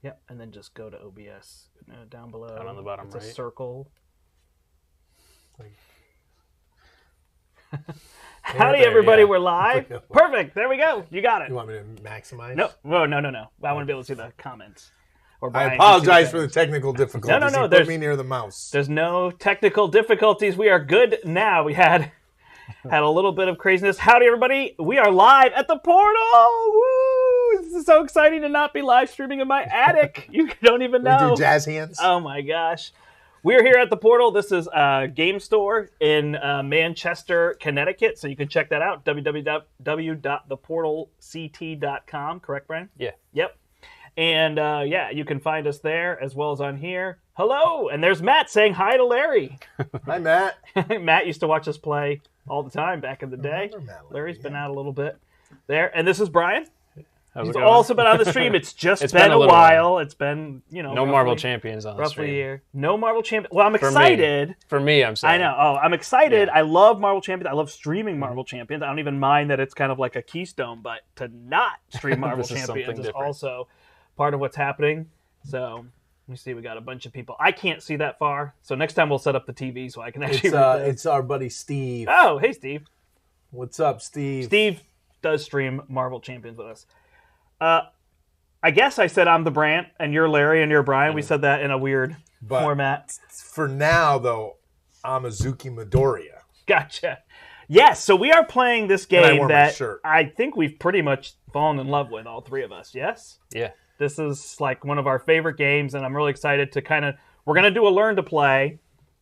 Yep, and then just go to OBS down below. Down on the bottom it's right. a circle. Howdy, everybody. We're live. Perfect. There we go. You got it. You want me to maximize? No. I want to be able to see the comments. Or I apologize for the technical difficulties. No. Put me near the mouse. There's no technical difficulties. We are good now. We had a little bit of craziness. Howdy, everybody. We are live at the portal. Woo! This is so exciting to not be live streaming in my attic. You don't even know. We do jazz hands. Oh, my gosh. We're here at the portal. This is a game store in Manchester, Connecticut. So you can check that out, www.theportalct.com. Correct, Bryan? Yeah. Yep. And, you can find us there as well as on here. Hello! And there's Matt saying hi to Larry. Hi, Matt. Matt used to watch us play all the time back in the day. Larry's been out a little bit there. And this is Bryan. He's also been on the stream. It's just been a while. It's been, no Marvel Champions on the stream. Roughly a year. No Marvel Champions. Well, I'm excited. For me, I'm saying. I know. Oh, I'm excited. Yeah. I love Marvel Champions. I love streaming Marvel Champions. I don't even mind that it's kind of like a keystone, but to not stream Marvel Champions is also part of what's happening. So, let me see. We got a bunch of people. I can't see that far. So, next time we'll set up the TV so I can actually It's our buddy Steve. Oh, hey, Steve. What's up, Steve? Steve does stream Marvel Champions with us. I guess I said I'm the Brandt, and you're Larry, and you're Bryan. We said that in a weird format. For now, though, I'm Azuki Midoriya. Gotcha. Yes, so we are playing this game that I think we've pretty much fallen in love with, all three of us, yes? Yeah. This is like one of our favorite games, and I'm really excited to we're going to do a learn to play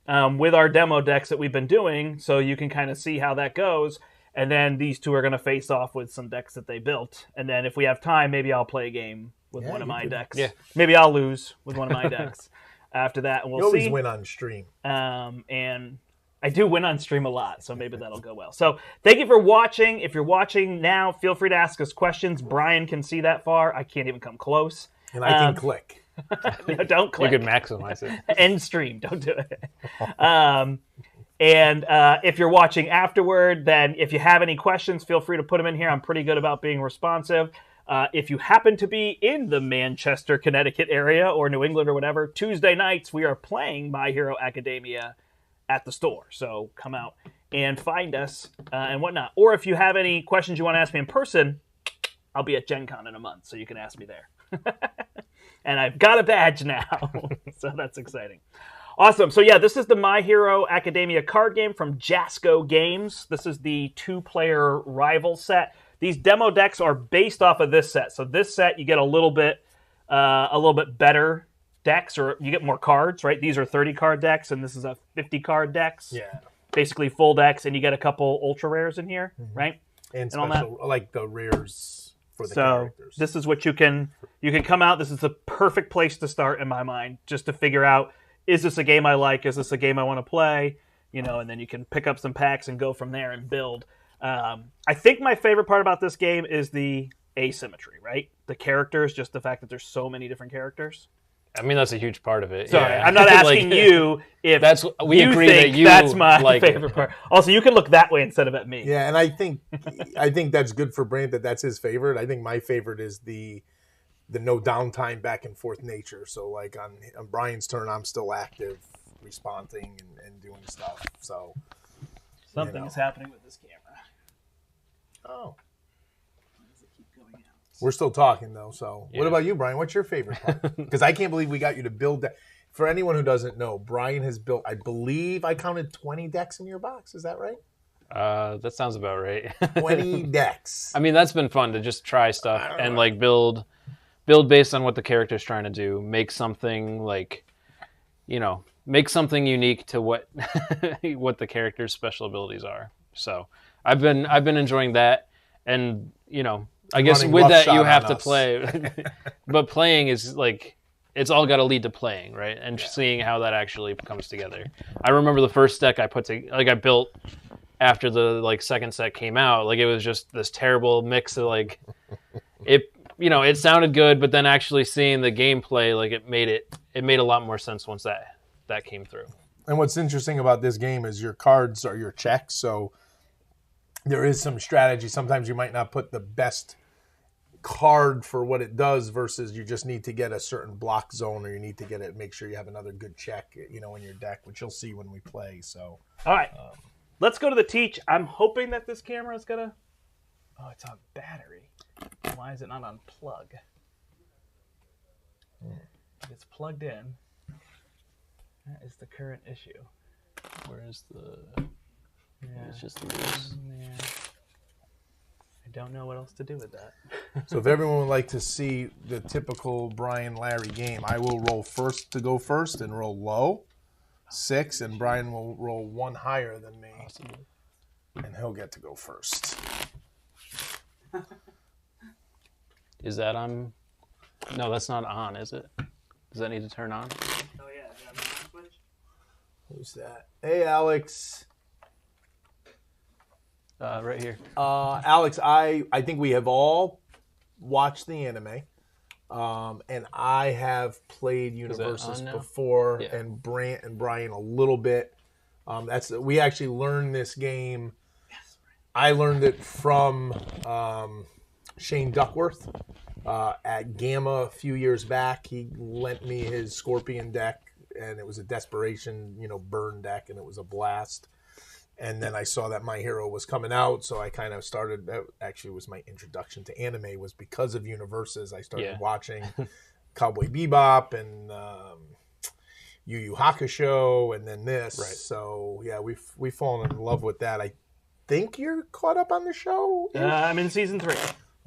with our demo decks that we've been doing, so you can kind of see how that goes. And then these two are going to face off with some decks that they built. And then if we have time, maybe I'll play a game with one of my decks. Yeah. Maybe I'll lose with one of my decks after that. And we'll see. You always win on stream. And I do win on stream a lot, so maybe that'll go well. So thank you for watching. If you're watching now, feel free to ask us questions. Bryan can see that far. I can't even come close. And I can click. No, don't click. You can maximize it. End stream. Don't do it. And if you're watching afterward, then if you have any questions, feel free to put them in here. I'm pretty good about being responsive. If you happen to be in the Manchester, Connecticut area or New England or whatever, Tuesday nights we are playing My Hero Academia at the store. So come out and find us and whatnot. Or if you have any questions you want to ask me in person, I'll be at Gen Con in a month, so you can ask me there. And I've got a badge now, so that's exciting. Awesome. So, this is the My Hero Academia card game from Jasco Games. This is the 2-player rival set. These demo decks are based off of this set. So this set, you get a little bit better decks, or you get more cards, right? These are 30-card decks, and this is a 50-card decks. Yeah. Basically full decks, and you get a couple ultra rares in here, right? And special, like the rares for the characters. This is what you can come out. This is the perfect place to start in my mind, just to figure out, is this a game I like? Is this a game I want to play? And then you can pick up some packs and go from there and build. I think my favorite part about this game is the asymmetry, right? The characters, just the fact that there's so many different characters. I mean, that's a huge part of it. Sorry, I'm not asking you if we you agree think that you that's my like favorite part. Also, you can look that way instead of at me. Yeah, and I think that's good for Brandt that's his favorite. I think my favorite is the no downtime back and forth nature. So like on Bryan's turn, I'm still active, responding and doing stuff. So something is happening with this camera. Oh. Why does it keep going out? We're still talking though. So what about you, Bryan? What's your favorite part? Because I can't believe we got you to build that. For anyone who doesn't know, Bryan has built, I believe I counted 20 decks in your box. Is that right? That sounds about right. 20 decks. I mean, that's been fun to just try stuff and like build based on what the character's trying to do. Make something make something unique to what what the character's special abilities are. So I've been enjoying that, and I guess with that you have to play, but playing is like it's all got to lead to playing, right? And seeing how that actually comes together. I remember the first deck I built after the second set came out. Like it was just this terrible mix of it. It sounded good, but then actually seeing the gameplay, it made a lot more sense once that came through. And what's interesting about this game is your cards are your checks, so there is some strategy. Sometimes you might not put the best card for what it does versus you just need to get a certain block zone, or you need to get it, make sure you have another good check, in your deck, which you'll see when we play. So, all right, let's go to the teach. I'm hoping that this camera is gonna. Oh, it's on battery. Why is it not on plug? It's plugged in. That is the current issue. Where is the? Yeah, it's just loose. Yeah. I don't know what else to do with that. So if everyone would like to see the typical Bryan Larry game, I will roll first to go first and roll low, 6, and Bryan will roll 1 higher than me, and he'll get to go first. Is that on? No, that's not on, is it? Does that need to turn on? Oh yeah, is that the on switch? Who's that? Hey, Alex. Right here. Alex, I think we have all watched the anime, and I have played Universes before, and Brandt and Bryan a little bit. We actually learned this game. I learned it from Shane Duckworth at Gamma a few years back. He lent me his Scorpion deck, and it was a desperation, burn deck, and it was a blast. And then I saw that My Hero was coming out, so I kind of started. That actually was my introduction to anime, was because of Universes. I started watching Cowboy Bebop and Yu Yu Hakusho, and then this. Right. So yeah, we've fallen in love with that. I think you're caught up on the show. I'm in season 3.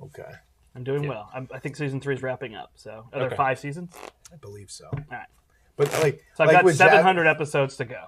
Okay. I'm doing well. I think season 3 is wrapping up. So are there 5 seasons? I believe so. All right. But so I've got 700 episodes to go.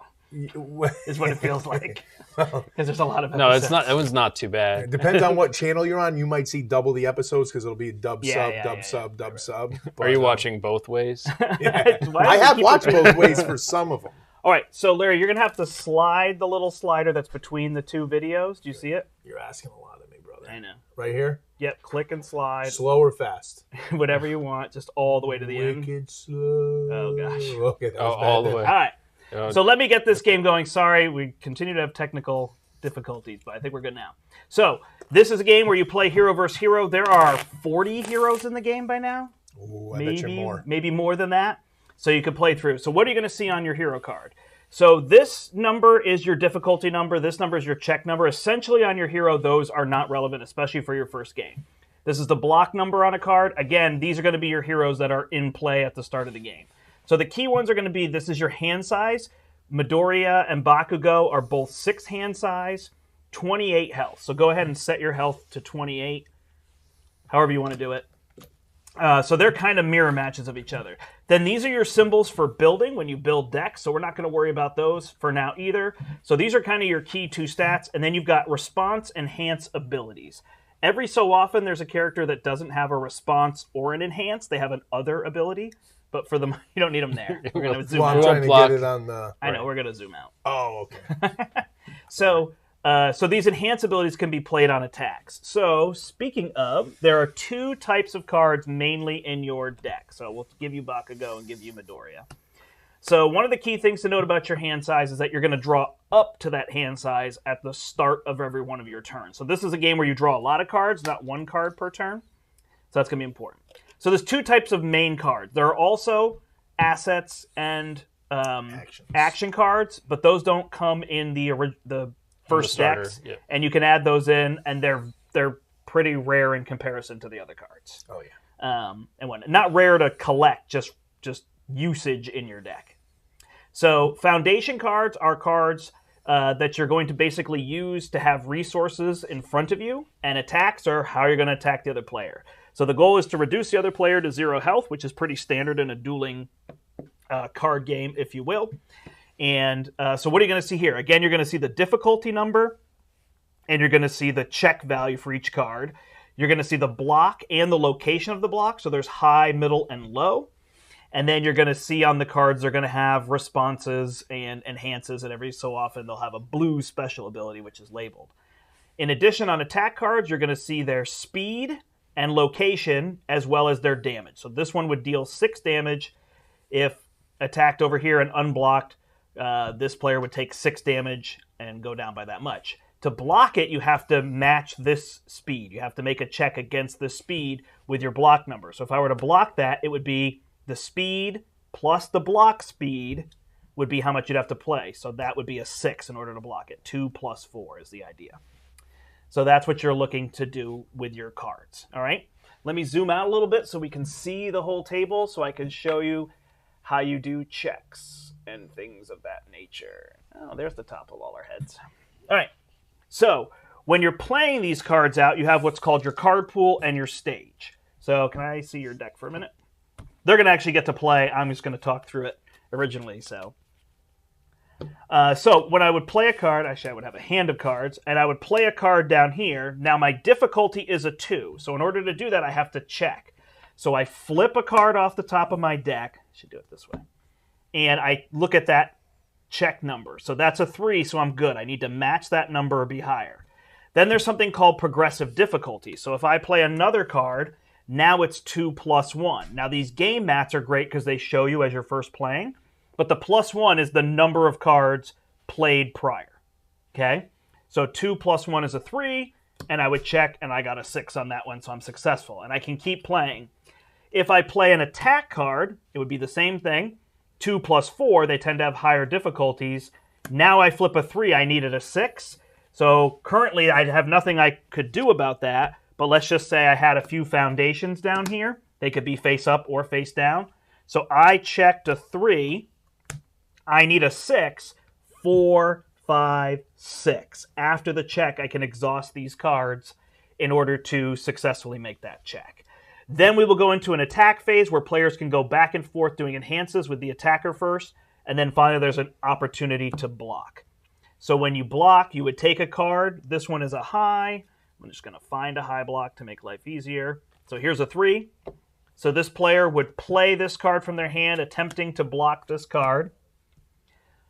Is what it feels like, because there's a lot of episodes. No, it's not. That one's not too bad. It depends on what channel you're on. You might see double the episodes because it'll be dub sub. But, are you watching both ways? I have watched both ways for some of them. All right, so Larry, you're gonna have to slide the little slider that's between the 2 videos. Do you see it? You're asking a lot of me, brother. I know. Right here. Yep. Click and slide. Slow or fast? Whatever you want, just all the way to the end. Wicked slow. Oh gosh. Okay, that was bad all the then. way. All right. So let me get this game going. Sorry, we continue to have technical difficulties, but I think we're good now. So this is a game where you play hero versus hero. There are 40 heroes in the game by now. Ooh, I bet you're more. Maybe more than that. So you can play through. So what are you going to see on your hero card? So this number is your difficulty number. This number is your check number. Essentially on your hero, those are not relevant, especially for your first game. This is the block number on a card. Again, these are going to be your heroes that are in play at the start of the game. So the key ones are going to be, this is your hand size. Midoriya and Bakugo are both 6 hand size, 28 health. So go ahead and set your health to 28, however you want to do it. So they're kind of mirror matches of each other. Then these are your symbols for building when you build decks, so we're not going to worry about those for now either. So these are kind of your key 2 stats, and then you've got response, enhance abilities. Every so often there's a character that doesn't have a response or an enhance. They have an other ability. But for them, you don't need them there. We're going to zoom out. I'm trying to get it on the... I know, we're going to zoom out. Oh, okay. So these enhance abilities can be played on attacks. So speaking of, there are 2 types of cards mainly in your deck. So we'll give you Bakugo and give you Midoriya. So one of the key things to note about your hand size is that you're going to draw up to that hand size at the start of every one of your turns. So this is a game where you draw a lot of cards, not 1 card per turn. So that's going to be important. So there's 2 types of main cards. There are also assets and action cards, but those don't come in the first decks. Yep. And you can add those in, and they're pretty rare in comparison to the other cards. Oh yeah. And whatnot. Not rare to collect, just usage in your deck. So foundation cards are cards that you're going to basically use to have resources in front of you, and attacks are how you're going to attack the other player. So the goal is to reduce the other player to 0 health, which is pretty standard in a dueling card game, if you will. And so what are you going to see here? Again, you're going to see the difficulty number, and you're going to see the check value for each card. You're going to see the block and the location of the block. So there's high, middle, and low. And then you're going to see on the cards they're going to have responses and enhances, and every so often they'll have a blue special ability, which is labeled. In addition, on attack cards, you're going to see their speed and location, as well as their damage. So this one would deal 6 damage. If attacked over here and unblocked, this player would take 6 damage and go down by that much. To block it, you have to match this speed. You have to make a check against the speed with your block number. So if I were to block that, it would be the speed plus the block speed would be how much you'd have to play. So that would be a 6 in order to block it. 2 plus 4 is the idea. So that's what you're looking to do with your cards. All right? Let me zoom out a little bit so we can see the whole table so I can show you how you do checks and things of that nature. Oh, there's the top of all our heads. All right. So when you're playing these cards out, you have what's called your card pool and your stage. So can I see your deck for a minute? They're going to actually get to play. I'm just going to talk through it originally. So when I would play a card, actually I would have a hand of cards, and I would play a card down here. Now my difficulty is a 2. So in order to do that, I have to check. So I flip a card off the top of my deck. I should do it this way. And I look at that check number. So that's a 3, so I'm good. I need to match that number or be higher. Then there's something called progressive difficulty. So if I play another card, now it's 2 plus 1. Now these game mats are great because they show you as you're first playing. But the plus 1 is the number of cards played prior. Okay? So 2 plus 1 is a 3, and I would check, and I got a 6 on that one, so I'm successful. And I can keep playing. If I play an attack card, it would be the same thing. 2 plus 4, they tend to have higher difficulties. Now I flip a 3, I needed a 6. So currently I have nothing I could do about that, but let's just say I had a few foundations down here. They could be face up or face down. So I checked a 3. I need a 6, 4, 5, 6. After the check, I can exhaust these cards in order to successfully make that check. Then we will go into an attack phase where players can go back and forth doing enhances with the attacker first, and then finally there's an opportunity to block. So when you block, you would take a card. This one is a high. I'm just going to find a high block to make life easier. So here's a 3. So this player would play this card from their hand, attempting to block this card.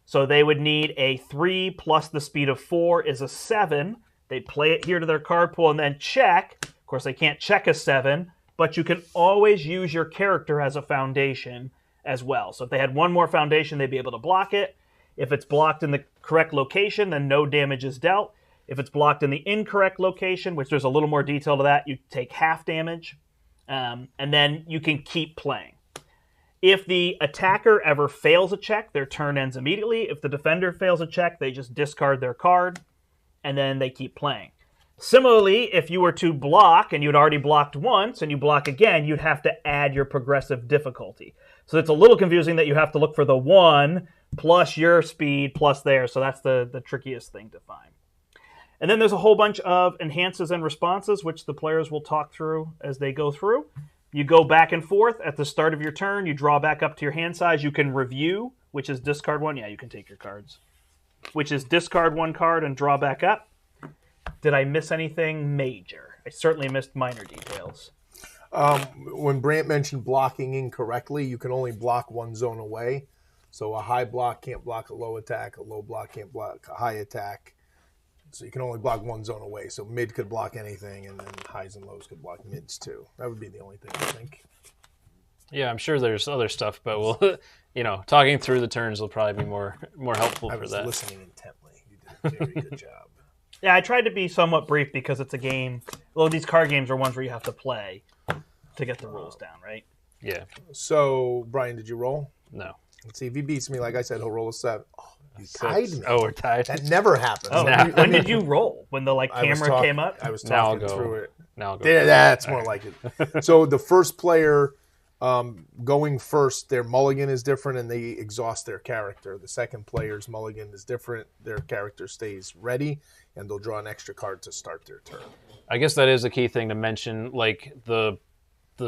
So they would need a 3 plus the speed of 4 is a 7. They'd play it here to their card pool and then check. Of course, they can't check a 7, but you can always use your character as a foundation as well. So if they had one more foundation, they'd be able to block it. If it's blocked in the correct location, then no damage is dealt. If it's blocked in the incorrect location, which there's a little more detail to that, you take half damage, and then you can keep playing. If the attacker ever fails a check, their turn ends immediately. If the defender fails a check, they just discard their card, and then they keep playing. Similarly, if you were to block, and you'd already blocked once, and you block again, you'd have to add your progressive difficulty. So it's a little confusing that you have to look for the 1 plus your speed plus theirs. So that's the trickiest thing to find. And then there's a whole bunch of enhances and responses, which the players will talk through as they go through. You go back and forth. At the start of your turn, you draw back up to your hand size. You can review, which is discard 1. Yeah, you can take your cards. Which is discard 1 card and draw back up. Did I miss anything major? I certainly missed minor details. When Brandt mentioned blocking incorrectly, you can only block one zone away. So a high block can't block a low attack. A low block can't block a high attack. So you can only block one zone away. So mid could block anything, and then highs and lows could block mids too. That would be the only thing I think. Yeah, I'm sure there's other stuff, but we'll, talking through the turns will probably be more helpful for that. I was listening intently. You did a very good job. Yeah, I tried to be somewhat brief because it's a game. Well, these card games are ones where you have to play to get the rules down, right? Yeah. So, Brian, did you roll? No. Let's see if he beats me. Like I said, he'll roll a 7. Oh, you tied me. Oh, we're tied. That never happens. Oh, when did you roll? When the camera came up? I was talking through it. Now I'll go. Yeah, that's more like it. So the first player going first, their mulligan is different, and they exhaust their character. The second player's mulligan is different. Their character stays ready, and they'll draw an extra card to start their turn. I guess that is a key thing to mention. Like the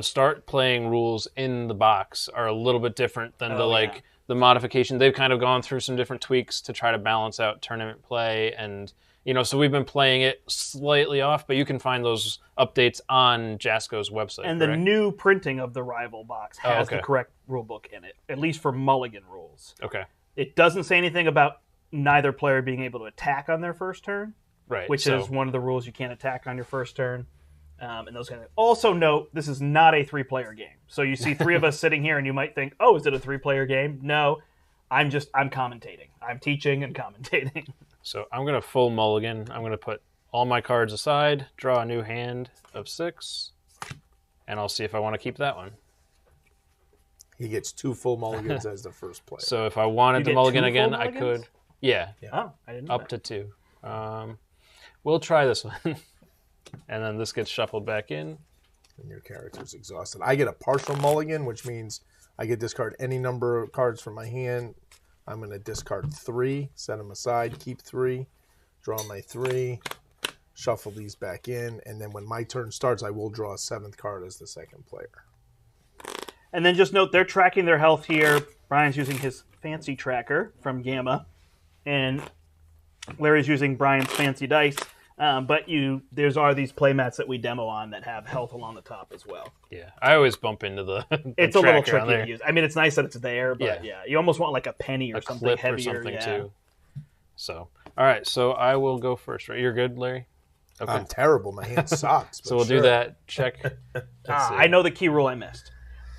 start playing rules in the box are a little bit different than the modification. They've kind of gone through some different tweaks to try to balance out tournament play, and so we've been playing it slightly off, but you can find those updates on Jasco's website. And the new printing of the Rival box has the correct rule book in it, at least for Mulligan rules. Okay. It doesn't say anything about neither player being able to attack on their first turn, right? Which is one of the rules. You can't attack on your first turn. And those kind of. Also note, this is not a 3-player game. So you see 3 of us sitting here, and you might think, "Oh, is it a 3-player game?" No, I'm commentating. I'm teaching and commentating. So I'm going to full mulligan. I'm going to put all my cards aside, draw a new hand of 6, and I'll see if I want to keep that one. He gets 2 full mulligans as the first player. So if I wanted to mulligan again, I could. Yeah. Oh, I didn't know Up to 2. We'll try this one. And then this gets shuffled back in. And your character's exhausted. I get a partial mulligan, which means I get discard any number of cards from my hand. I'm going to discard 3, set them aside, keep 3, draw my 3, shuffle these back in, and then when my turn starts, I will draw a 7th card as the second player. And then just note, they're tracking their health here. Brian's using his fancy tracker from Gamma, and Larry's using Brian's fancy dice. But there's these playmats that we demo on that have health along the top as well. Yeah, I always bump into the it's a little tricky to use. I mean, it's nice that it's there, but yeah you almost want like a penny or something clip heavier. Or something too. So, all right, so I will go first, right? You're good, Larry? Okay. I'm terrible. My hand sucks. So we'll do that. Check. I know the key rule I missed.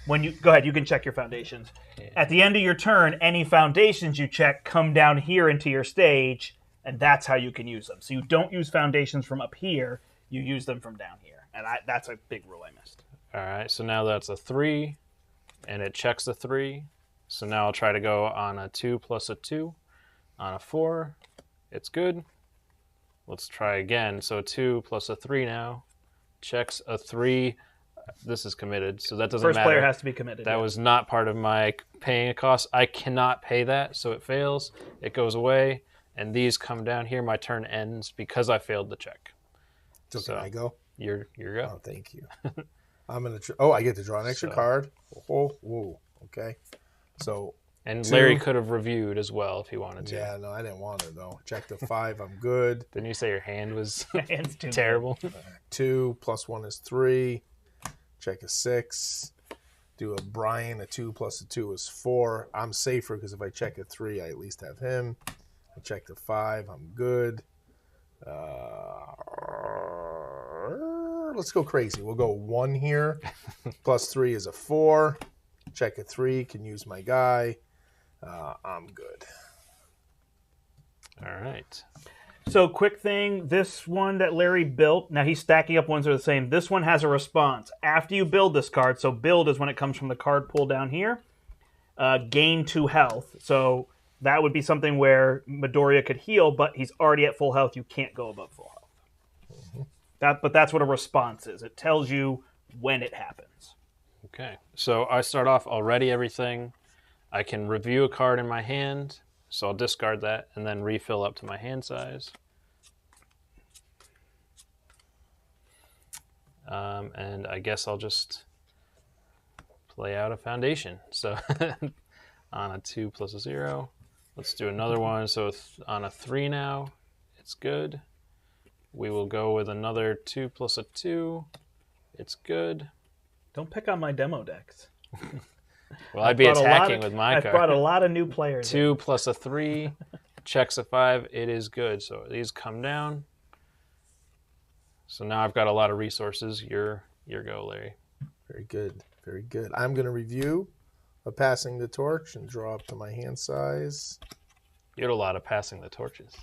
When you go ahead, you can check your foundations. Yeah. At the end of your turn, any foundations you check come down here into your stage, and that's how you can use them. So you don't use foundations from up here; you use them from down here, and that's a big rule I missed. All right, so now that's a 3, and it checks the 3. So now I'll try to go on a 2 plus a 2, on a 4. It's good. Let's try again. So 2 plus a 3 now checks a 3. This is committed, so that doesn't matter. First player has to be committed. That was not part of my paying a cost. I cannot pay that, so it fails. It goes away, and these come down here. My turn ends because I failed the check. So can I go? You're go. Oh, thank you. I'm gonna. I get to draw an extra card. Whoa. Okay. So. And Larry could have reviewed as well if he wanted to. Yeah, no, I didn't want to though. Check the 5. I'm good. Didn't you say your hand was too terrible? 2 plus 1 is 3. Check a 6. Do a Bryan. A 2 plus a 2 is 4. I'm safer because if I check a 3, I at least have him. I check the 5. I'm good. Let's go crazy. We'll go 1 here. Plus 3 is a 4. Check a 3. Can use my guy. I'm good. All right. So quick thing, this one that Larry built, now he's stacking up ones that are the same. This one has a response. After you build this card, so build is when it comes from the card pool down here, gain 2 health. So that would be something where Midoriya could heal, but he's already at full health. You can't go above full health. Mm-hmm. But that's what a response is. It tells you when it happens. Okay. So I start off already everything. I can review a card in my hand. So I'll discard that and then refill up to my hand size. And I guess I'll just play out a foundation. So on a 2 plus a 0. Let's do another one. So on a 3 now, it's good. We will go with another 2 plus a 2. It's good. Don't pick on my demo decks. Well, I'd be attacking with my card. I brought a lot of new players. 2 plus a 3, checks a 5. It is good. So these come down. So now I've got a lot of resources. Your go, Larry. Very good. Very good. I'm going to review a passing the torch and draw up to my hand size. You had a lot of passing the torches.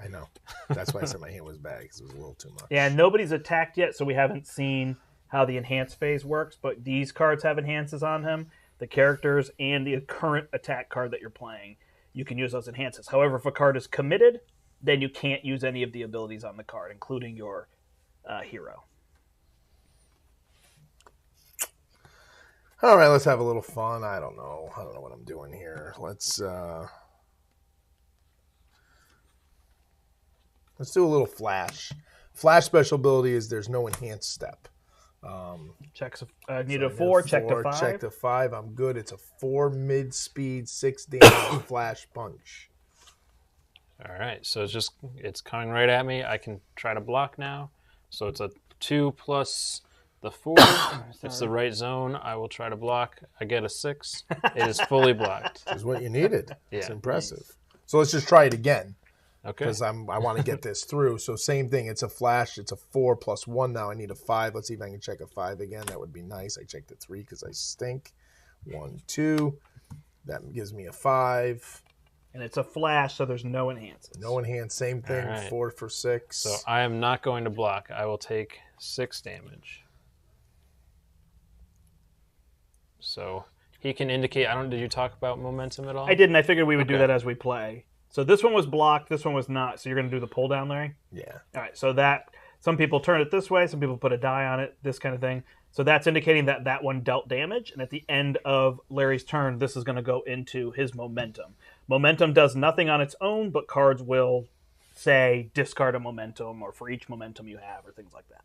I know. That's why I said my hand was bad, because it was a little too much. Yeah, nobody's attacked yet, so we haven't seen how the enhance phase works, but these cards have enhances on them. The characters and the current attack card that you're playing, you can use those enhances. However, if a card is committed, then you can't use any of the abilities on the card, including your hero. All right, let's have a little fun. I don't know what I'm doing here. Let's do a little flash. Flash special ability is there's no enhanced step. Need a 4, check to 5. Check to 5. I'm good. It's a 4 mid-speed, 6 damage flash punch. All right, so it's coming right at me. I can try to block now. So it's a 2 plus the 4. It's the right zone. I will try to block. I get a 6. It is fully blocked. This is what you needed. Yeah. It's impressive. So let's just try it again. Okay. Because I want to get this through. So same thing. It's a flash. It's a 4 plus 1 now. I need a 5. Let's see if I can check a 5 again. That would be nice. I checked a 3 because I stink. 1, 2. That gives me a 5. And it's a flash, so there's no enhances. No enhance, same thing, All right. 4 for 6. So I am not going to block. I will take 6 damage. So he can indicate. Did you talk about momentum at all? I didn't. I figured we would do that as we play. So this one was blocked. This one was not. So you're going to do the pull down, Larry? Yeah. All right. So that some people turn it this way. Some people put a die on it. This kind of thing. So that's indicating that that one dealt damage. And at the end of Larry's turn, this is going to go into his momentum. Momentum does nothing on its own, but cards will say discard a momentum or for each momentum you have or things like that.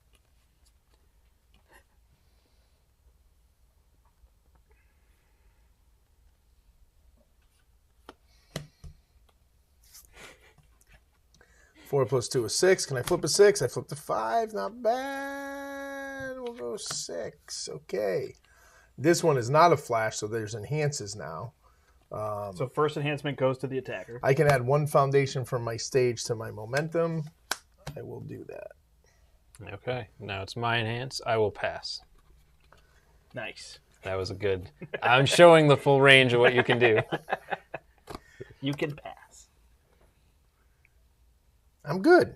Four plus 2 is 6. Can I flip a 6? I flipped a 5. Not bad. We'll go 6. Okay. This one is not a flash, so there's enhances now. So first enhancement goes to the attacker. I can add 1 foundation from my stage to my momentum. I will do that. Okay. Now it's my enhance. I will pass. Nice. That was a good. I'm showing the full range of what you can do. You can pass. I'm good.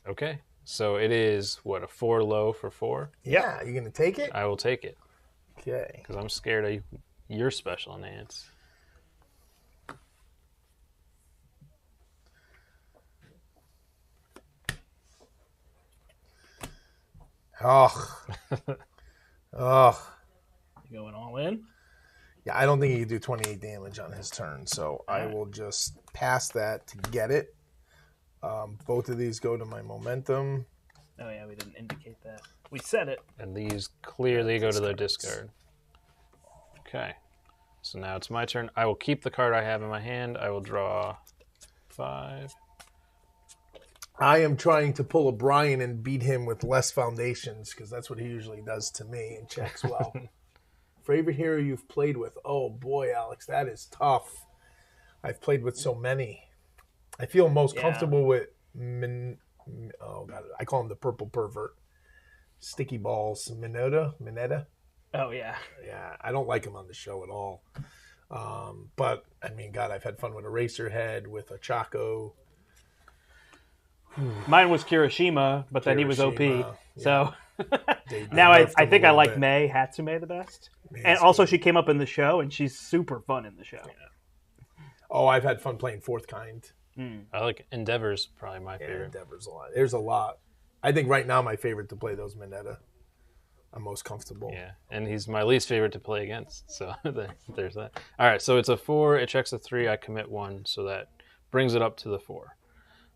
Okay. So it is, what, a 4 low for 4? Yeah. You going to take it? I will take it. Okay. Because I'm scared of your special enhance. Oh. Oh. You going all in? Yeah, I don't think he can do 28 damage on his turn, so I will just pass that to get it. Both of these go to my momentum. Oh, yeah, we didn't indicate that. We said it. And these clearly go to the discard. Okay. So now it's my turn. I will keep the card I have in my hand. I will draw 5. I am trying to pull a Bryan and beat him with less foundations because that's what he usually does to me and checks well. Favorite hero you've played with? Oh, boy, Alex, that is tough. I've played with so many. I feel most comfortable with oh god, I call him the purple pervert. Sticky balls, Mineta. Oh yeah. Yeah, I don't like him on the show at all. But I mean, God, I've had fun with Eraserhead, with a Chaco. Mine was Kirishima, but then he was OP. Yeah. So now I think I like Mei Hatsume the best. And also she came up in the show, and she's super fun in the show. Yeah. Oh, I've had fun playing Fourth Kind. I like Endeavor's probably my favorite. Endeavor's a lot. There's a lot. I think right now my favorite to play those Mineta. I'm most comfortable. Yeah, and he's my least favorite to play against. So there's that. All right, so it's a 4. It checks a 3. I commit 1, so that brings it up to the 4.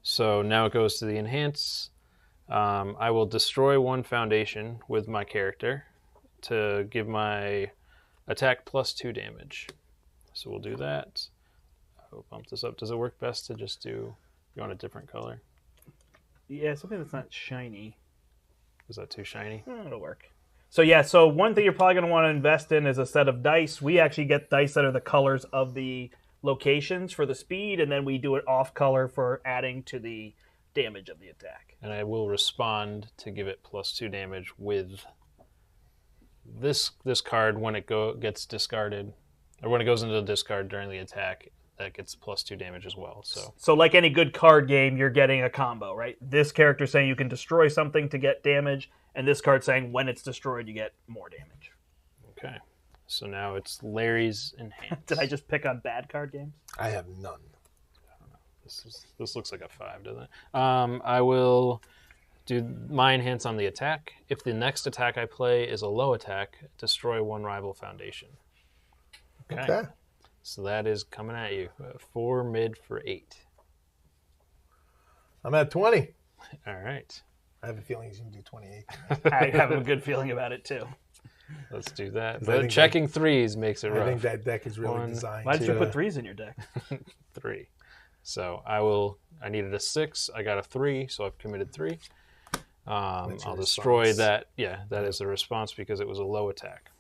So now it goes to the enhance. I will destroy 1 foundation with my character to give my attack plus 2 damage. So we'll do that. I'll bump this up. Does it work best to just do, you want a different color? Yeah, something that's not shiny. Is that too shiny? It'll work. So yeah, so one thing you're probably going to want to invest in is a set of dice. We actually get dice that are the colors of the locations for the speed, and then we do it off color for adding to the damage of the attack. And I will respond to give it plus 2 damage with this card when it gets discarded, or when it goes into the discard during the attack. That gets plus 2 damage as well. So like any good card game, you're getting a combo, right? This character saying you can destroy something to get damage, and this card saying when it's destroyed, you get more damage. Okay. So now it's Larry's enhance. Did I just pick on bad card games? I have none. I don't know. This looks like a 5, doesn't it? I will do my enhance on the attack. If the next attack I play is a low attack, destroy 1 rival foundation. Okay. So that is coming at you. 4 mid for 8. I'm at 20. All right. I have a feeling he's going to do 28. I have a good feeling about it, too. Let's do that. But checking 3s makes it rough. I think that deck is really designed. Why did you put 3s in your deck? 3. So I needed a 6. I got a 3, so I've committed 3. I'll destroy that. Yeah, that is a response because it was a low attack.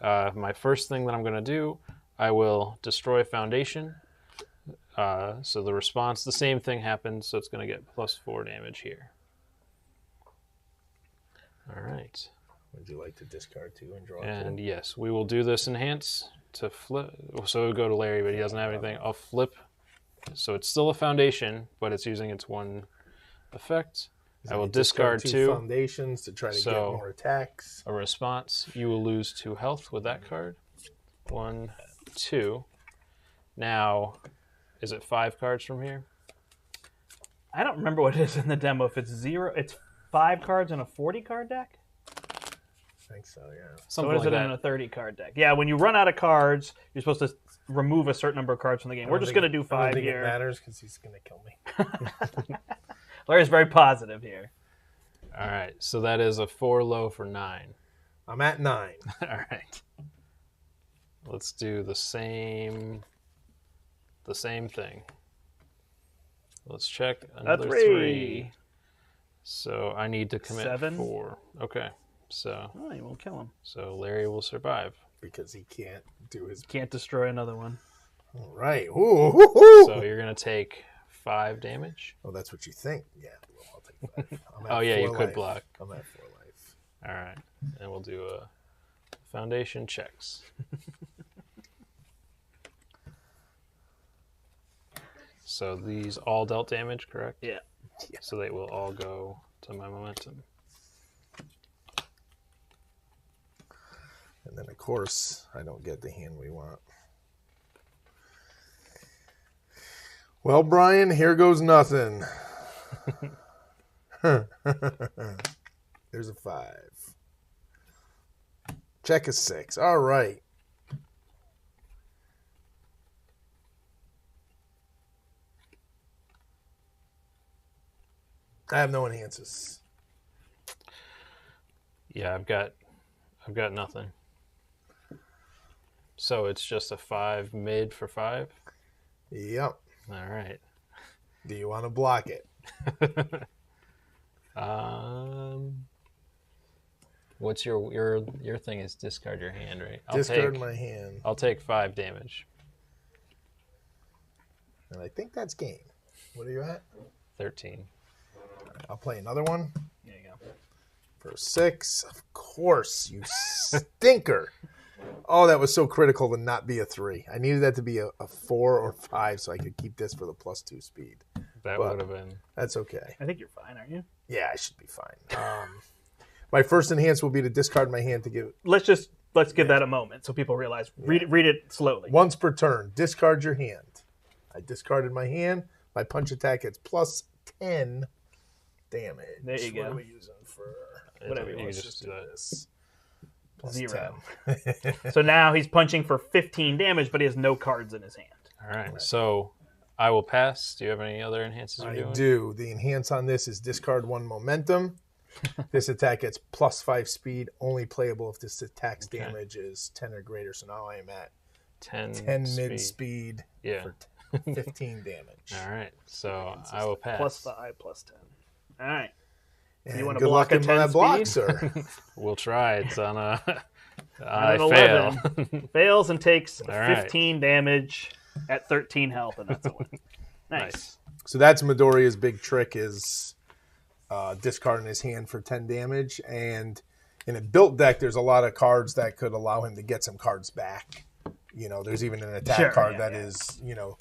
My first thing that I'm going to do, I will destroy foundation. So the response, the same thing happens, so it's going to get plus 4 damage here. All right. Would you like to discard 2 and draw 2? And yes, we will do this enhance to flip. So it would go to Larry, but he doesn't have anything. I'll flip So it's still a foundation, but it's using its one effect. I will discard 2 foundations to try to get more attacks. A response. You will lose 2 health with that card. 1, 2. Now, is it 5 cards from here? I don't remember what it is in the demo. If it's 0, it's 5 cards in a 40 card deck. I think so, yeah. So what is it in a 30 card deck? Yeah, when you run out of cards, you're supposed to remove a certain number of cards from the game. We're just going to do 5 I don't think here. It matters because he's going to kill me. Larry's very positive here. All right, so that is a 4 low for 9. I'm at 9. All right. Let's do the same thing. Let's check another 3. So I need to commit 7. 4. Okay. So you won't kill him. So Larry will survive because he can't do his. Can't destroy another one. All right. Ooh. So you're gonna take 5 damage. Oh, that's what you think. Yeah. Well, I'll take 5. Oh yeah, you could block. I'm at 4 life. All right, and we'll do a foundation checks. So these all dealt damage, correct? Yeah. So they will all go to my momentum. And then, of course, I don't get the hand we want. Well, Brian, here goes nothing. There's a 5. Check a 6. All right. I have no enhances. Yeah, I've got nothing. So it's just a 5 mid for 5? Yep. All right. Do you want to block it? What's your thing is discard your hand, right? Discard my hand. I'll take 5 damage. And I think that's game. What are you at? 13. I'll play another one. There you go. For 6. Of course, you stinker. Oh, that was so critical to not be a 3. I needed that to be a 4 or 5 so I could keep this for the +2 speed. That would have been. That's okay. I think you're fine, aren't you? Yeah, I should be fine. My first enhance will be to discard my hand to give. Let's give that a moment so people realize. Read it slowly. Once per turn, discard your hand. I discarded my hand. My punch attack gets +10 damage. There you go. What are we using for whatever you just do this? +0. So now he's punching for 15 damage, but he has no cards in his hand. All right. So I will pass. Do you have any other enhances you're doing? I do. The enhance on this is discard 1 momentum. This attack gets +5 speed, only playable if this attack's damage is 10 or greater. So now I am at 10 mid speed for 15 damage. All right. So I will pass. +5, +10. All right. And you want good to block luck a 10 that speed? block, sir. We'll try. It's on a. I fail. Fails and takes 15 damage at 13 health, and that's a win. Nice. So that's Midoriya's big trick is discarding his hand for 10 damage. And in a built deck, there's a lot of cards that could allow him to get some cards back. You know, there's even an attack card that is, you know,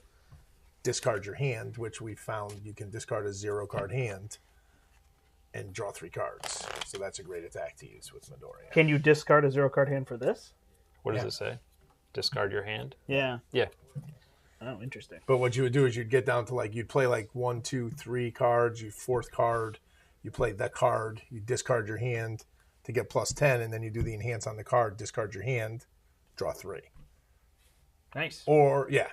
discard your hand, which we found you can discard a 0-card hand and draw 3 cards. So that's a great attack to use with Midoriya. Can you discard a 0-card hand for this? What does it say? Discard your hand? Yeah. Yeah. Oh, interesting. But what you would do is you'd get down to you'd play 1, 2, 3 cards, you 4th card, you play that card, you discard your hand to get +10, and then you do the enhance on the card, discard your hand, draw 3. Nice. Or, yeah.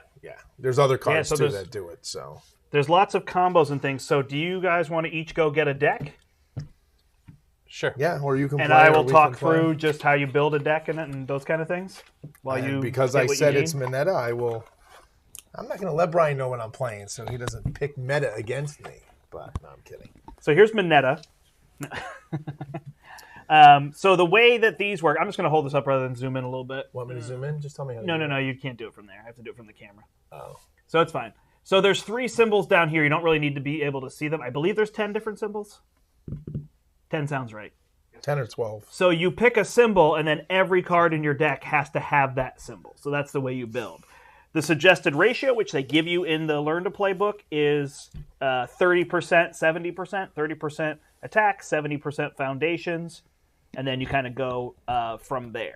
There's other cards so too that do it, so. There's lots of combos and things. So do you guys want to each go get a deck? Sure. Yeah, or you can and play. I will talk through just how you build a deck and those kind of things. Because I said it's Mineta, I'm not going to let Brian know when I'm playing, so he doesn't pick meta against me. But no, I'm kidding. So here's Mineta. So the way that these work, I'm just going to hold this up rather than zoom in a little bit. Want me to zoom in? Just tell me how to No, you can't do it from there. I have to do it from the camera. Oh. So it's fine. So there's 3 symbols down here. You don't really need to be able to see them. I believe there's 10 different symbols. 10 sounds right. 10 or 12. So you pick a symbol, and then every card in your deck has to have that symbol. So that's the way you build. The suggested ratio, which they give you in the Learn to Play book, is 30%, 70%, 30% attack, 70% foundations, and then you kind of go from there.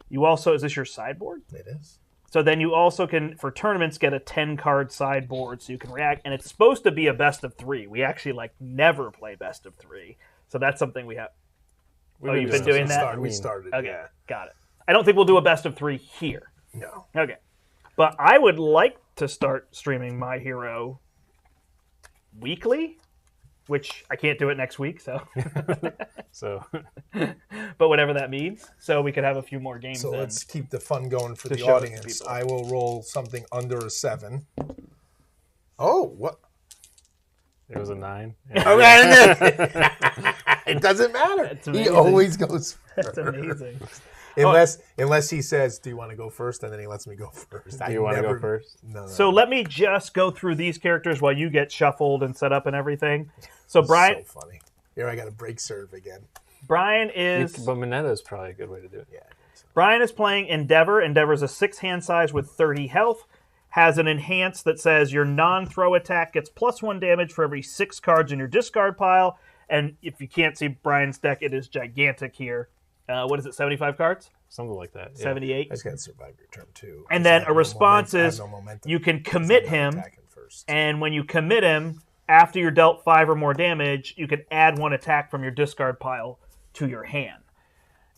You also, is this your sideboard? It is. So then you also can, for tournaments, get a 10-card sideboard so you can react, and it's supposed to be a best of 3. We actually never play best of 3, so that's something we have. You've been doing that? We started, okay, yeah. got it. I don't think we'll do a best of 3 here. No. Okay. But I would like to start streaming My Hero weekly, which I can't do it next week, so. But whatever that means, so we could have a few more games. So then let's keep the fun going for the show it to audience. people. I will roll something under a 7. Oh, what? It was a 9. It doesn't matter. He amazing. always goes That's amazing. Unless he says, do you want to go first? And then he lets me go first. Do you want to go first? No. So let me just go through these characters while you get shuffled and set up and everything. So Brian, So funny. Here I got to break serve again. Brian is But Mineta is probably a good way to do it. Yeah. Brian is playing Endeavor. Endeavor's a 6-hand size with 30 health. Has an enhance that says your non-throw attack gets +1 damage for every 6 cards in your discard pile. And if you can't see Brian's deck, it is gigantic here. What is it, 75 cards? Something like that. Yeah. 78? I just got to survive your turn, too. And then a response I have is no momentum you can because commit I'm not him, attacking first. and when you commit him, after you're dealt 5 or more damage, you can add 1 attack from your discard pile to your hand.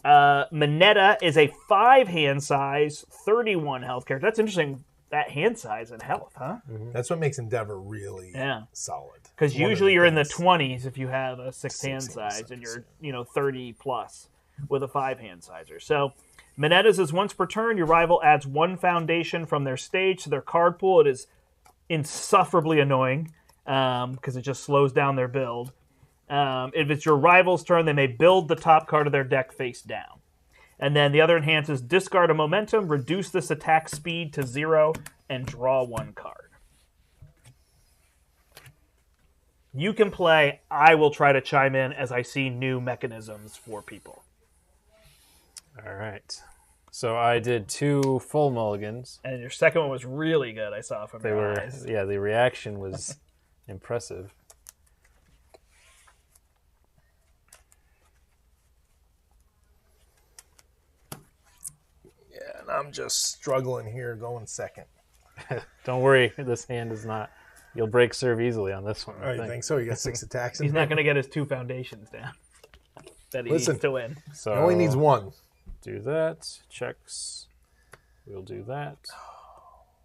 Mineta is a 5-hand size, 31 health character. That's interesting, that hand size and health, huh? That's what makes Endeavor really solid. Because One of usually you're in the things. 20s if you have a 6-hand 6-hand size, and size, you're 30 plus with a 5-hand sizer. So Mineta's is once per turn. Your rival adds 1 foundation from their stage to their card pool. It is insufferably annoying because it just slows down their build. If it's your rival's turn, they may build the top card of their deck face down. And then the other enhance is discard a momentum, reduce this attack speed to 0, and draw 1 card. You can play. I will try to chime in as I see new mechanisms for people. All right. So I did 2 full mulligans. And your second one was really good, I saw from your eyes. Yeah, the reaction was impressive. Yeah, and I'm just struggling here going second. Don't worry, this hand is not. You'll break serve easily on this one. Oh, you think so? You got 6 attacks in He's there? not going to get his 2 foundations down that he needs to win. So He only needs 1. do that. Checks. We'll do that.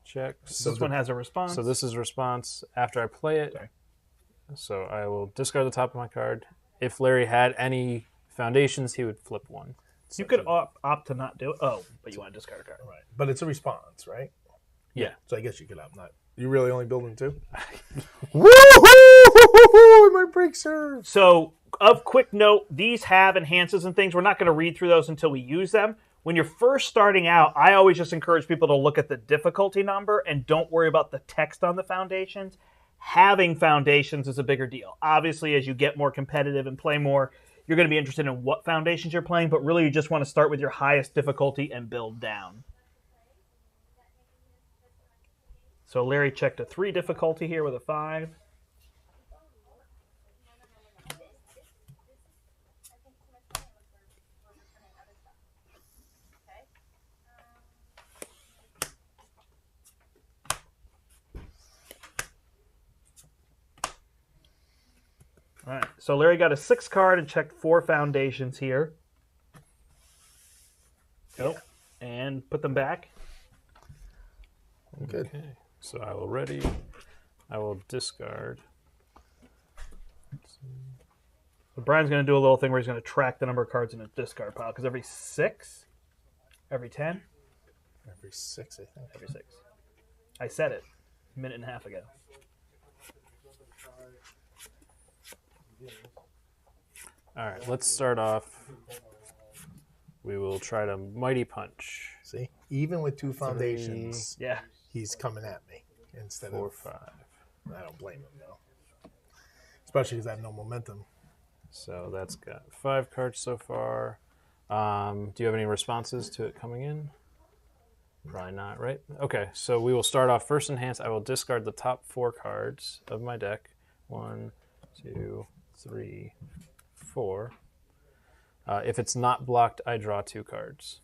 Checks. This one has a response. So this is response after I play it. Sorry. So I will discard the top of my card. If Larry had any foundations, he would flip 1. You could opt to not do it. Oh, but you want to discard a card. Right. But it's a response, right? Yeah. So I guess you could opt not. You really only building 2? Woohoo! I might break serve. So, of quick note, these have enhances and things. We're not going to read through those until we use them. When you're first starting out, I always just encourage people to look at the difficulty number and don't worry about the text on the foundations. Having foundations is a bigger deal. Obviously, as you get more competitive and play more, you're going to be interested in what foundations you're playing, but really you just want to start with your highest difficulty and build down. So Larry checked a 3 difficulty here with a 5. All right, so Larry got a 6 card and checked 4 foundations here. Nope. And put them back. Good. Okay. So I will ready. I will discard. So Brian's going to do a little thing where he's going to track the number of cards in his discard pile, because every 6? Every 10? Every 6, I think. Every 6. I said it a minute and a half ago. All right, let's start off. We will try to Mighty Punch. See? Even with 2 foundations, Yeah. he's coming at me instead 4, of... 5. I don't blame him, though. Especially because I have no momentum. So that's got 5 cards so far. Do you have any responses to it coming in? Probably not, right? Okay, so we will start off first enhance. I will discard the top 4 cards of my deck. 1, 2, 3, 4. If it's not blocked, I draw 2 cards.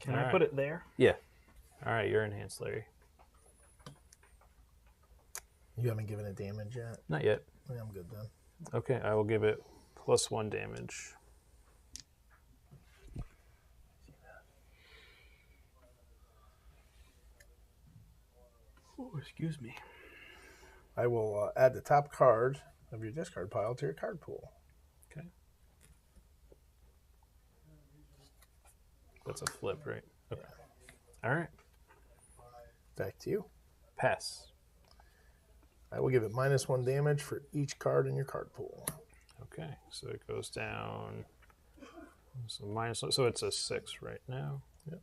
Can I put it there? Yeah. All right, you're enhanced, Larry. You haven't given it damage yet? Not yet. Yeah, I'm good then. Okay, I will give it +1 damage. Oh, excuse me. I will add the top card of your discard pile to your card pool. Okay. That's a flip, right? Okay. All right. Back to you. Pass. I will give it -1 damage for each card in your card pool. Okay, so it goes down. So -1, so it's a 6 right now. Yep.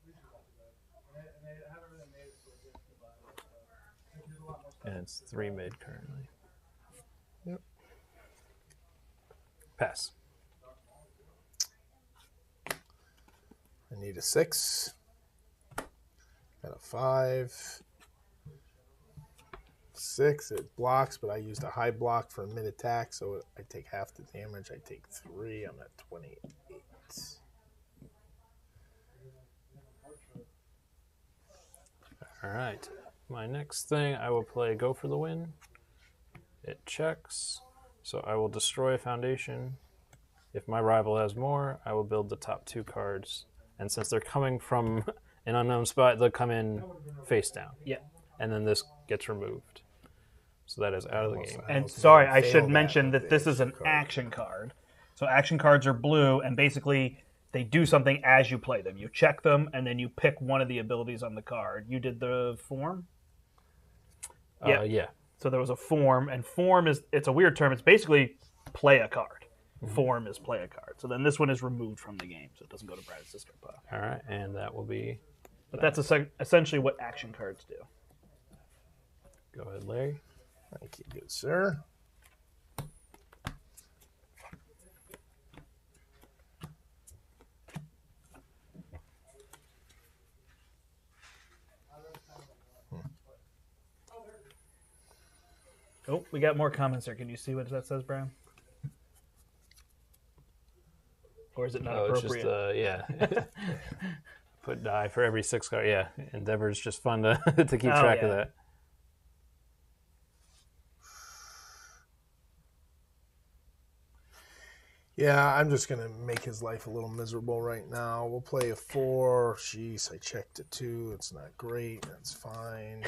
And it's 3 mid currently. Yep. Pass. I need a 6. Got a 5. 6. It blocks, but I used a high block for a mid attack, so I take half the damage. I take 3. I'm at 28. All right. My next thing, I will play Go for the Win. It checks, so I will destroy a foundation. If my rival has more, I will build the top 2 cards. And since they're coming from an unknown spot, they'll come in face down. Yeah. And then this gets removed. So that is out of the game. And sorry, I should mention that this is an action card. So action cards are blue, and basically they do something as you play them. You check them, and then you pick one of the abilities on the card. You did the form? Yeah. So there was a form, and form it's a weird term. It's basically play a card. Mm-hmm. Form is play a card. So then this one is removed from the game, so it doesn't go to Brad's discard pile. All right, and that will be... But that's essentially what action cards do. Go ahead, Larry. Thank you, good sir. Oh, we got more comments there. Can you see what that says, Brian? Or is it not appropriate? It's just, yeah. Put die for every 6 card. Yeah, Endeavor is just fun to keep track of that. Yeah, I'm just going to make his life a little miserable right now. We'll play a 4. Jeez, I checked a 2. It's not great. That's fine.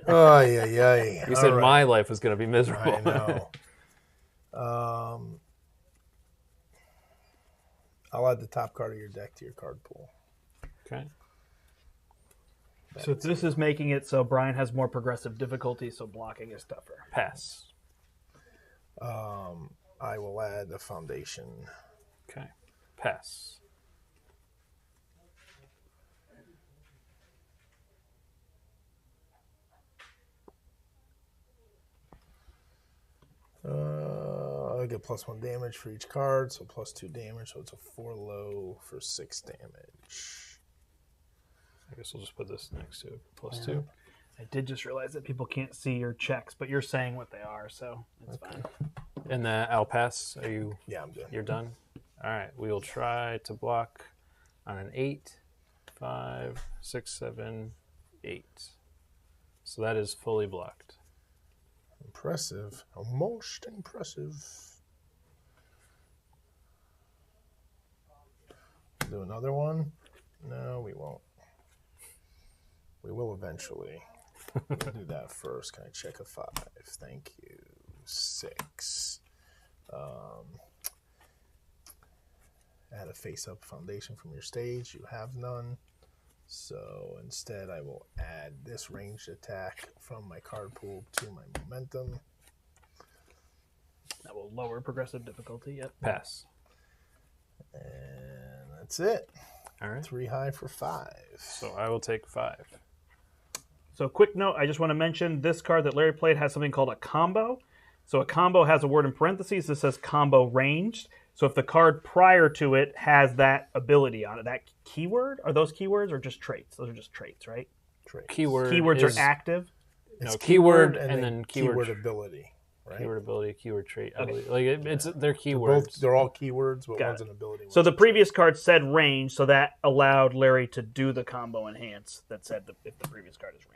Oh, yeah. You said my life was going to be miserable. I know. I'll add the top card of your deck to your card pool. Okay. So this is making it so Brian has more progressive difficulty, so blocking is tougher. Pass. I will add a foundation. Okay. Pass. I get +1 damage for each card, so +2 damage, so it's a 4 low for 6 damage. I guess we'll just put this next to it. +2. I did just realize that people can't see your checks, but you're saying what they are, so it's fine. And I'll pass. Are you? Yeah, I'm done. You're done? All right. We will try to block on an 8, 5, 6, 7, 8. So that is fully blocked. Impressive. Most impressive. Do another one? No, we won't. We will eventually. We'll do that first. Can I check a 5? Thank you. 6. Add a face-up foundation from your stage. You have none. So instead, I will add this ranged attack from my card pool to my momentum. That will lower progressive difficulty. Yep. Pass. And that's it. All right. 3 high for 5. So I will take 5. So quick note, I just want to mention this card that Larry played has something called a combo. So a combo has a word in parentheses that says combo ranged. So if the card prior to it has that ability on it, that keyword, are those keywords or just traits? Those are just traits, right? Traits. Keywords are active. No, keyword and then keyword ability. Right? Keyword ability, keyword trait. Okay. They're keywords. They're all keywords, but Got one's it. an ability. So the previous card said range, so that allowed Larry to do the combo enhance that said if the previous card is ranged.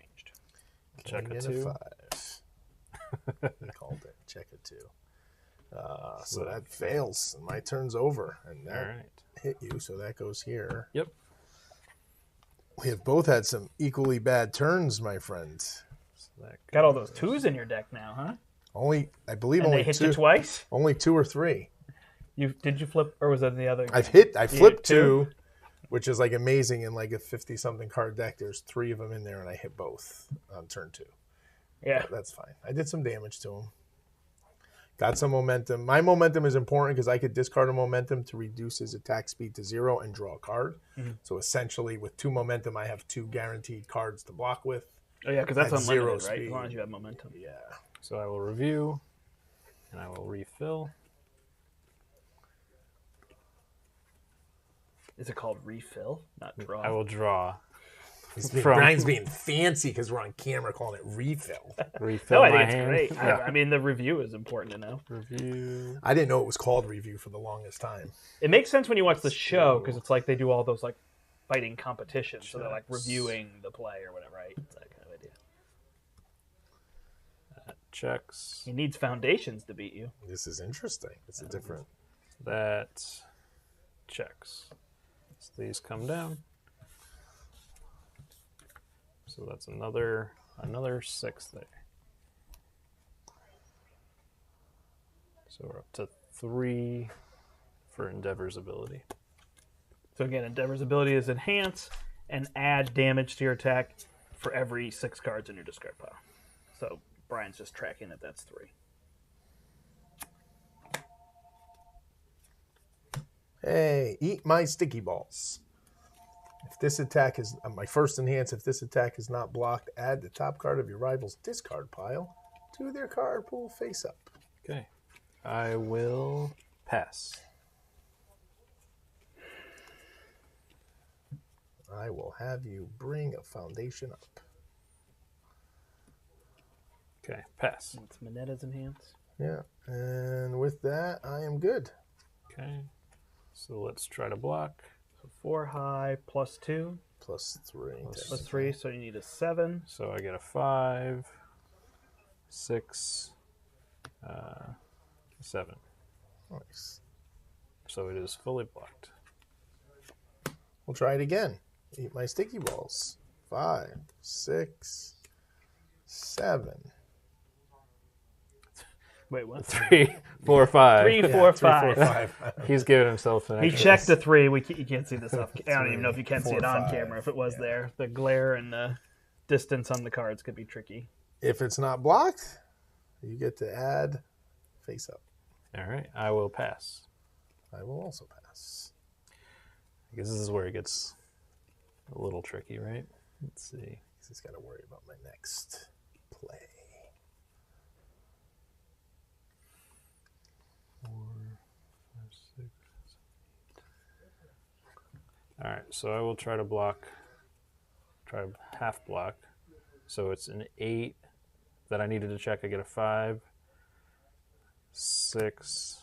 Check a 2. 5. He called it. Check a 2. So that fails. My turn's over, and that hit you. So that goes here. Yep. We have both had some equally bad turns, my friend. So Got all those 2s in your deck now, huh? I believe And only they hit 2. you twice. Only 2 or 3. Did you flip, or was that in the other? I flipped 2, which is like amazing in like a 50-something card deck. There's 3 of them in there, and I hit both on turn 2. Yeah, but that's fine. I did some damage to him. Got some momentum. My momentum is important because I could discard a momentum to reduce his attack speed to 0 and draw a card. Mm-hmm. So essentially, with 2 momentum, I have 2 guaranteed cards to block with. Oh yeah, because that's unlimited, right? Speed. As long as you have momentum. Yeah. So I will review, and I will refill. Is it called refill, not draw? I will draw. Brian's being fancy because we're on camera calling it refill. Refill no, I my think it's hand. great. Yeah. I mean, the review is important to know. Review. I didn't know it was called review for the longest time. It makes sense when you watch the show because it's like they do all those like fighting competitions, so they're like reviewing the play or whatever, right? It's that kind of idea. That checks. He needs foundations to beat you. This is interesting. It's a different. That checks. So these come down. So that's another 6 there. So we're up to 3 for Endeavor's ability. So again, Endeavor's ability is enhance and add damage to your attack for every 6 cards in your discard pile. So Brian's just tracking that that's 3. Hey, eat my sticky balls. If this attack is my first enhance, if this attack is not blocked, add the top card of your rival's discard pile to their card pool face up. Okay. I will pass. I will have you bring a foundation up. Okay, pass. What's Minetta's enhance? Yeah, and with that, I am good. Okay. So let's try to block. So 4 high plus 2. Plus 3. Plus 3, so you need a 7. So I get a 5, 6, 7. Nice. So it is fully blocked. We'll try it again. Eat my sticky balls. 5, 6, 7. Wait, what? 3, 4, 5. 3, 4, 5. 3, 4, 5. He's giving himself an He extra. checked the 3. You can't see this off. I don't even know if you can see 4, it on 5. camera. If it was there, the glare and the distance on the cards could be tricky. If it's not blocked, you get to add face up. All right, I will pass. I will also pass. I guess this is where it gets a little tricky, right? Let's see. He's got to worry about my next play. 4, 5, 6, 8. All right, so I will try to block. Try to half block. So it's an 8 that I needed to check. I get a 5, 6.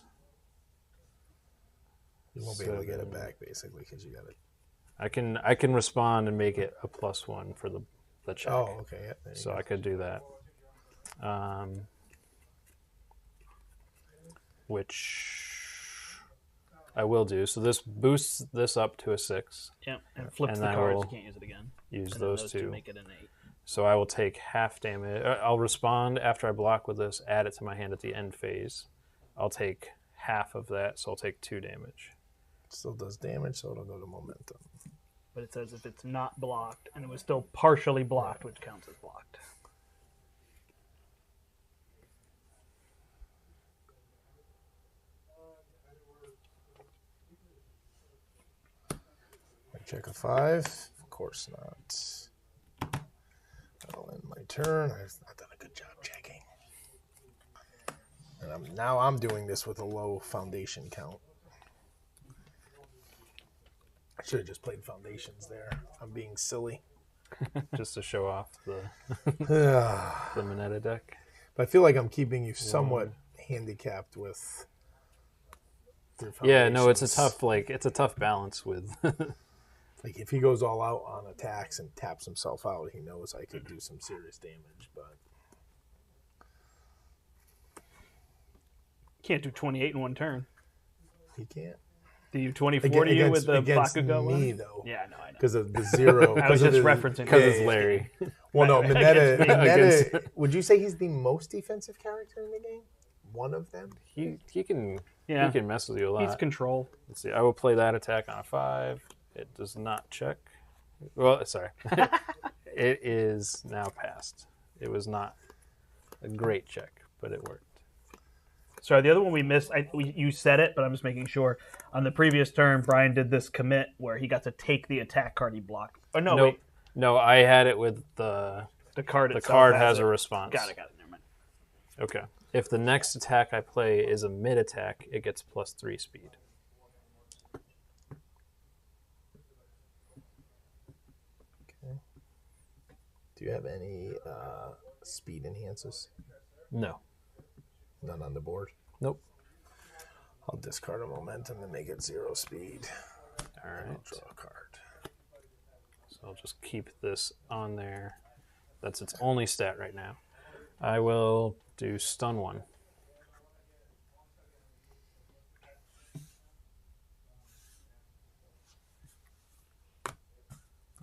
You won't be able to get it back, basically, because you got it. I can respond and make it a +1 for the check. Oh, okay. Yeah, So I could do that. Which I will do. So this boosts this up to a 6. Yeah, and flips And the I cards. will You can't use it again. Use And then those two. make it an 8. So I will take half damage. I'll respond after I block with this, add it to my hand at the end phase. I'll take half of that, so I'll take 2 damage. Still does damage, so it'll go to momentum. But it says if it's not blocked, and it was still partially blocked, which counts as blocked. I check a 5. Of course not. Well, turn. I've not done a good job checking. And now I'm doing this with a low foundation count. I should have just played foundations there. I'm being silly. Just to show off the the Minetta deck. But I feel like I'm keeping you somewhat handicapped with your foundations. Yeah, no, it's a tough balance with. Like if he goes all out on attacks and taps himself out, he knows I could do some serious damage. But Can't do 28 in one turn. he can't. Do you 24 to you with the Bakugo me one? though? Yeah, no, I know. Because of the 0. I was just referencing Because it's Larry. Well, no, Against me. Minetta. Would you say he's the most defensive character in the game? One of them. He can mess with you a lot. He's control. Let's see. I will play that attack on a 5. It does not check. Well, sorry. It is now passed. It was not a great check, but it worked. Sorry, the other one we missed, you said it, but I'm just making sure. On the previous turn, Brian did this commit where he got to take the attack card he blocked. Oh, no, wait. No, I had it with the card. The card has a response. Got it. Never mind. Okay. If the next attack I play is a mid attack, it gets +3 speed. Okay. Do you have any speed enhances? No. None on the board? Nope. I'll discard a momentum and make it 0 speed. All right. I'll draw a card. So I'll just keep this on there. That's its only stat right now. I will do stun 1. All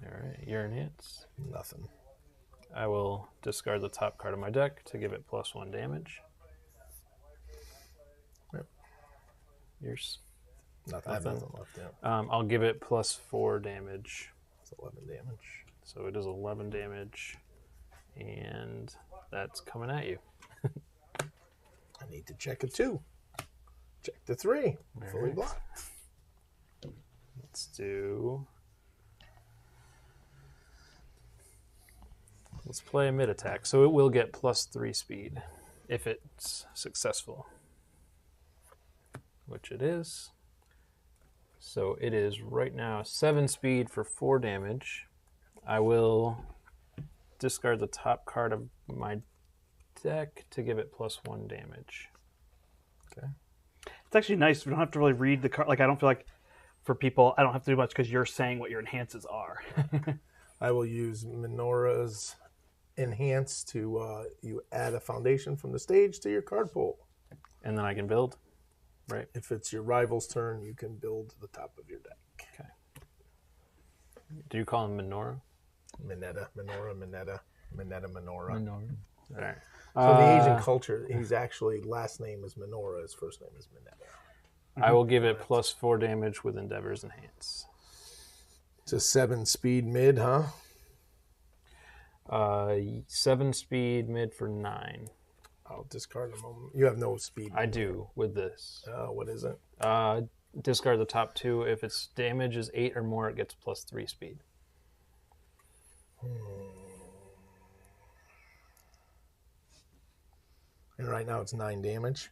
right, your enhance. Nothing. I will discard the top card of my deck to give it +1 damage. Yep. Yours? Nothing. I have nothing left. Yeah. I'll give it +4 damage. It's 11 damage. So it is 11 damage, and that's coming at you. I need to check a 2. Check the 3. All Fully right. blocked. Let's play a mid attack. So it will get +3 speed if it's successful, which it is. So it is right now 7 speed for 4 damage. I will discard the top card of my deck to give it +1 damage. Okay. It's actually nice. We don't have to really read the card. Like, I don't feel like for people, I don't have to do much because you're saying what your enhances are. I will use Minora's enhance to you add a foundation from the stage to your card pool. And then I can build, right? If it's your rival's turn, you can build the top of your deck. Okay. Do you call him Minora? Minora. All right. So in the Asian culture, he's actually last name is Minora, his first name is Minetta. I will give it +4 damage with Endeavor's Enhance. It's a 7 speed mid, huh? 7 speed mid for 9. I'll discard a moment. You have no speed. I do with this. What is it? Discard the top 2. If its damage is 8 or more, it gets +3 speed. And right now it's 9 damage.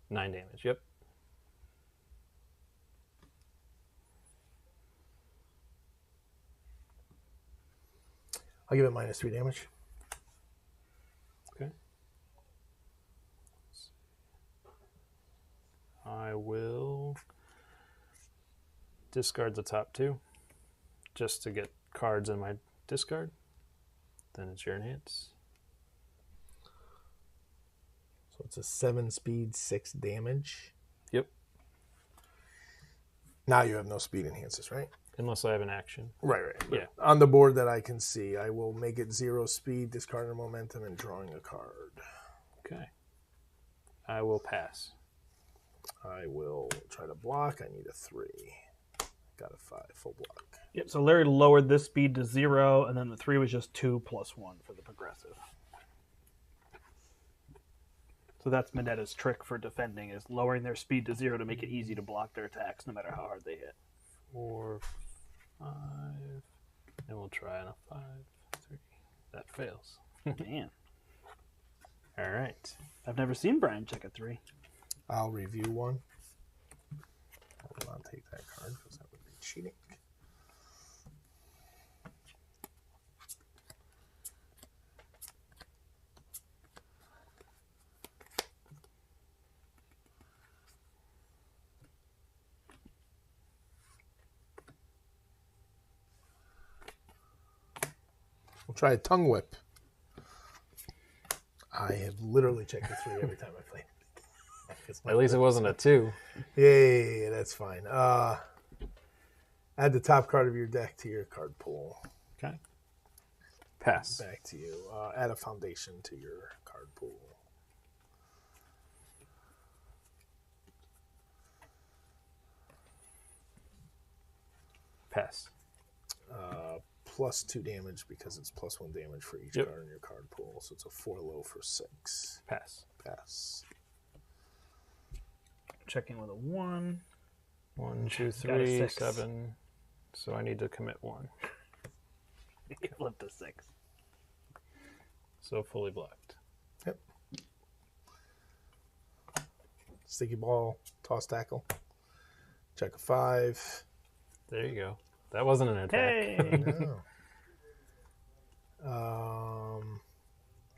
9 damage, yep. I'll give it -3 damage. Okay. I will discard the top 2 just to get cards in my discard. Then it's your enhance. So it's a 7 speed, 6 damage. Yep. Now you have no speed enhances, right? Unless I have an action. Right. Yeah. On the board that I can see, I will make it 0 speed, discarding momentum, and drawing a card. Okay. I will pass. I will try to block. I need a 3. Got a 5, full block. Yep, so Larry lowered this speed to 0, and then the 3 was just 2 + 1 for the progressive. So that's Minetta's trick for defending, is lowering their speed to 0 to make it easy to block their attacks no matter how hard they hit. 4, 5, and we'll try on a 5, 3. That fails. Man. All right. I've never seen Bryan check a 3. I'll review one. I will not take that card because that would be cheating. We'll try a tongue whip. I have literally checked a 3 every time I play. At least it wasn't a 2. Yeah, that's fine. Add the top card of your deck to your card pool. Okay. Pass. Back to you. Add a foundation to your card pool. Pass. Plus 2 damage because it's plus 1 damage for each card in your card pool. So it's a 4 low for 6. Pass. Pass. Checking with a 1. 1, 2, Got a 3, 6. 7. So I need to commit 1. You flipped a 6. So fully blocked. Yep. Sticky ball, toss tackle. Check a 5. There you go. That wasn't an attack. Hey! No.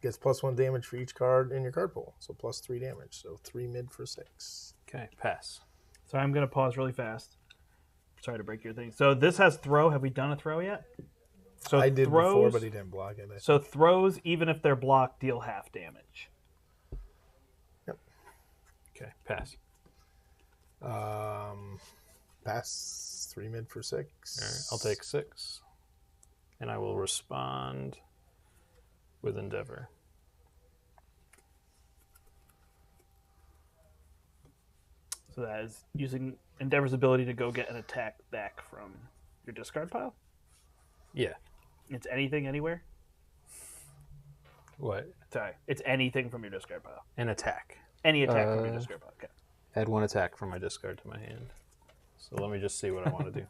Gets plus 1 damage for each card in your card pool. So plus 3 damage. So 3 mid for 6. Okay, pass. So I'm going to pause really fast. Sorry to break your thing. So this has throw. Have we done a throw yet? So I did throws, before, but he didn't block it. So throws, even if they're blocked, deal half damage. Yep. Okay, pass. Pass 3 mid for 6. All right, I'll take 6. And I will respond with Endeavor. So that is using Endeavor's ability to go get an attack back from your discard pile. Yeah. It's anything, anywhere? What? Sorry. It's anything from your discard pile. An attack. Any attack from your discard pile. Okay. Add 1 attack from my discard to my hand. So let me just see what I want to do.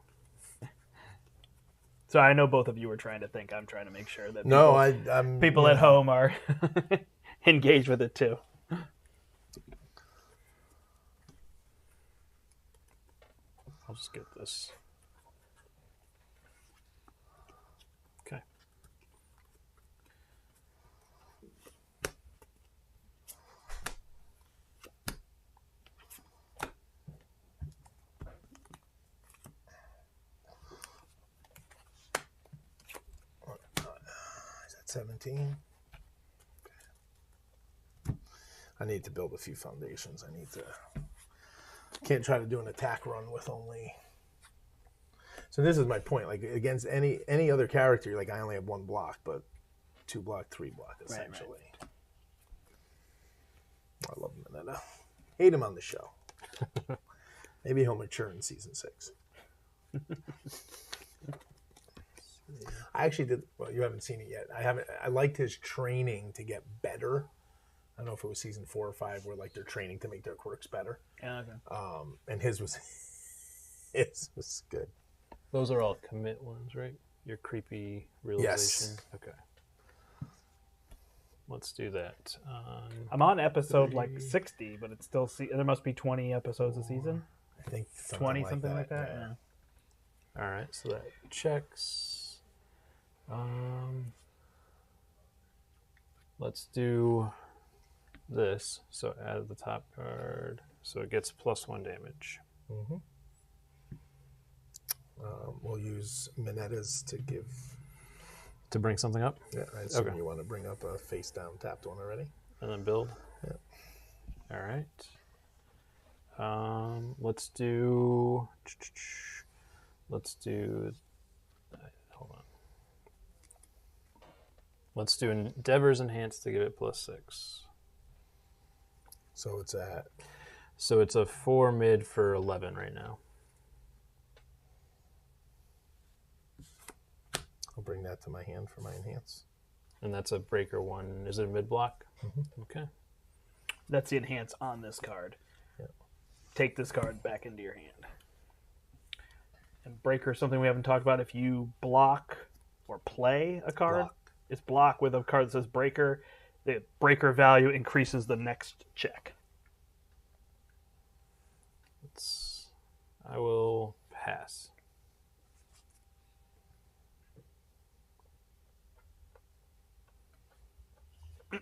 So I know both of you were trying to think. I'm trying to make sure that No, I'm people at home are engaged with it too. I'll just get this. Okay. Is that 17? I need to build a few foundations. I need to... Can't try to do an attack run with only... So this is my point. Like, against any other character, like, I only have 1 block, but 2 block, 3 block, essentially. Right. I love Mineta. Hate him on the show. Maybe he'll mature in season 6. I actually did... Well, you haven't seen it yet. I liked his training to get better. I don't know if it was season 4 or 5 where, like, they're training to make their quirks better. Yeah, okay. And his was good. Those are all commit ones, right? Your creepy realization. Yes. Okay. Let's do that. I'm on episode like 60, but it's still there must be 20 episodes a season. I think 20 something like that. Yeah. All right, so that checks. Let's do this. So add the top card. So it gets plus 1 damage. Mm-hmm. We'll use Mineta's to give... To bring something up? Yeah, I assume you want to bring up a face down tapped one already. And then build? Yeah. All right. Let's do... Hold on. Let's do Endeavor's Enhance to give it plus 6. So it's at... So it's a 4 mid for 11 right now. I'll bring that to my hand for my Enhance. And that's a breaker 1. Is it a mid block? Mm-hmm. Okay. That's the Enhance on this card. Yeah. Take this card back into your hand. And breaker, something we haven't talked about. If you block or play a card, its block with a card that says breaker, the breaker value increases the next check. I will pass.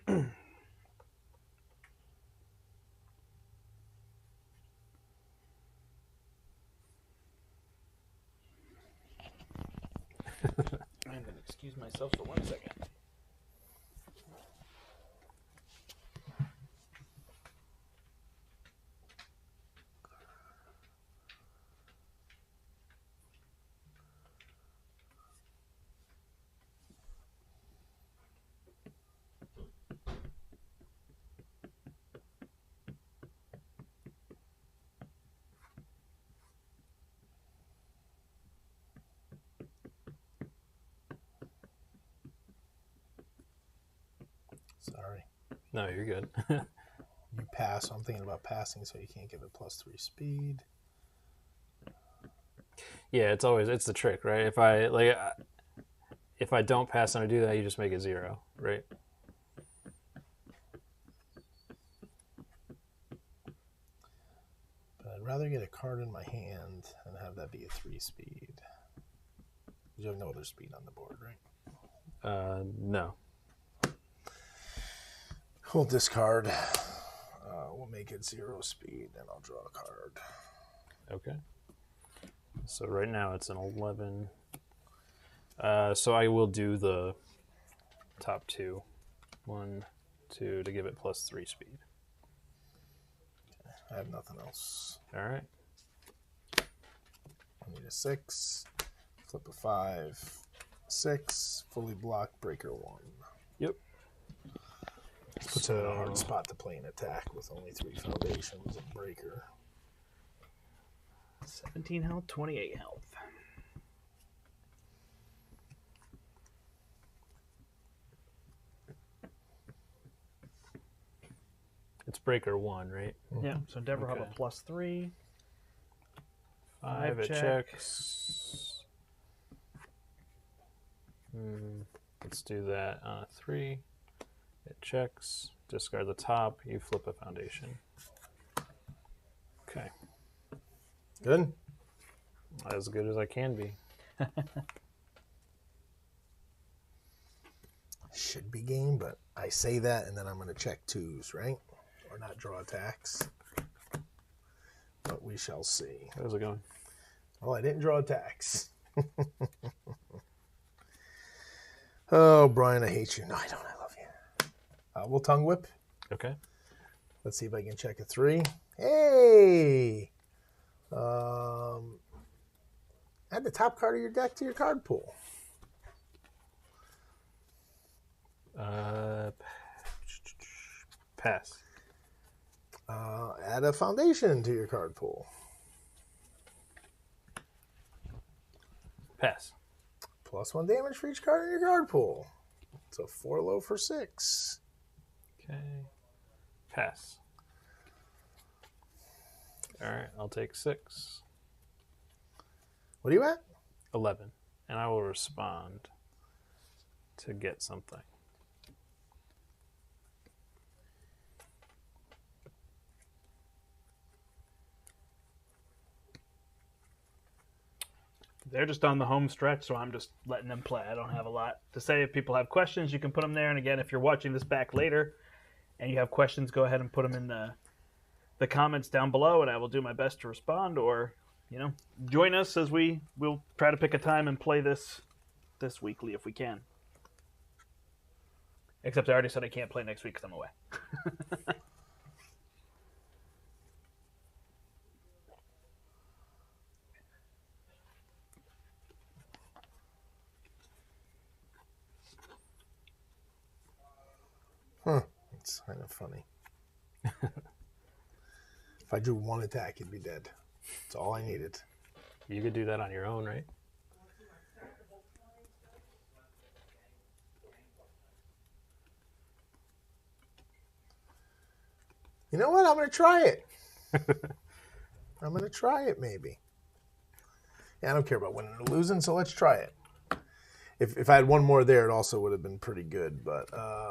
I'm going to excuse myself for 1 second. Sorry. No, you're good. You pass. So I'm thinking about passing, so you can't give it +3 speed. Yeah, it's the trick, right? If I don't pass and I do that, you just make it 0, right? But I'd rather get a card in my hand and have that be a 3 speed. You have no other speed on the board, right? No. We'll discard. We'll make it 0 speed, and I'll draw a card. Okay. So right now it's an 11. So I will do the top 2. 1, 2 to give it +3 speed. I have nothing else. All right. I need a 6. Flip a 5. 6. Fully blocked. Breaker 1. Yep. Puts it in a hard spot to play an attack with only 3 foundations and breaker. 17 health, 28 health. It's breaker 1, right? Yeah, so Endeavor will have Okay. a +3. 5 it checks. Let's do that on a 3. It checks. Discard the top. You flip a foundation. Okay. Good? As good as I can be. Should be game, but I say that and then I'm going to check 2s, right? Or not draw attacks. But we shall see. How's it going? Well, I didn't draw attacks. Oh, Brian, I hate you. No, I don't. I love you. We'll tongue whip. Okay. Let's see if I can check a 3. Hey! Add the top card of your deck to your card pool. Pass. Add a foundation to your card pool. Pass. +1 damage for each card in your card pool. So 4 low for 6. Okay. Pass. All right, I'll take 6. What are you at? 11. And I will respond to get something. They're just on the home stretch, so I'm just letting them play. I don't have a lot to say. If people have questions, you can put them there. And again, if you're watching this back later and you have questions, go ahead and put them in the comments down below, and I will do my best to respond. Or, join us as we'll try to pick a time and play this weekly if we can. Except I already said I can't play next week because I'm away. It's kind of funny. If I drew 1 attack, you'd be dead. That's all I needed. You could do that on your own, right? You know what? I'm going to try it. I'm going to try it, maybe. Yeah, I don't care about winning or losing, so let's try it. if I had one more there, it also would have been pretty good. But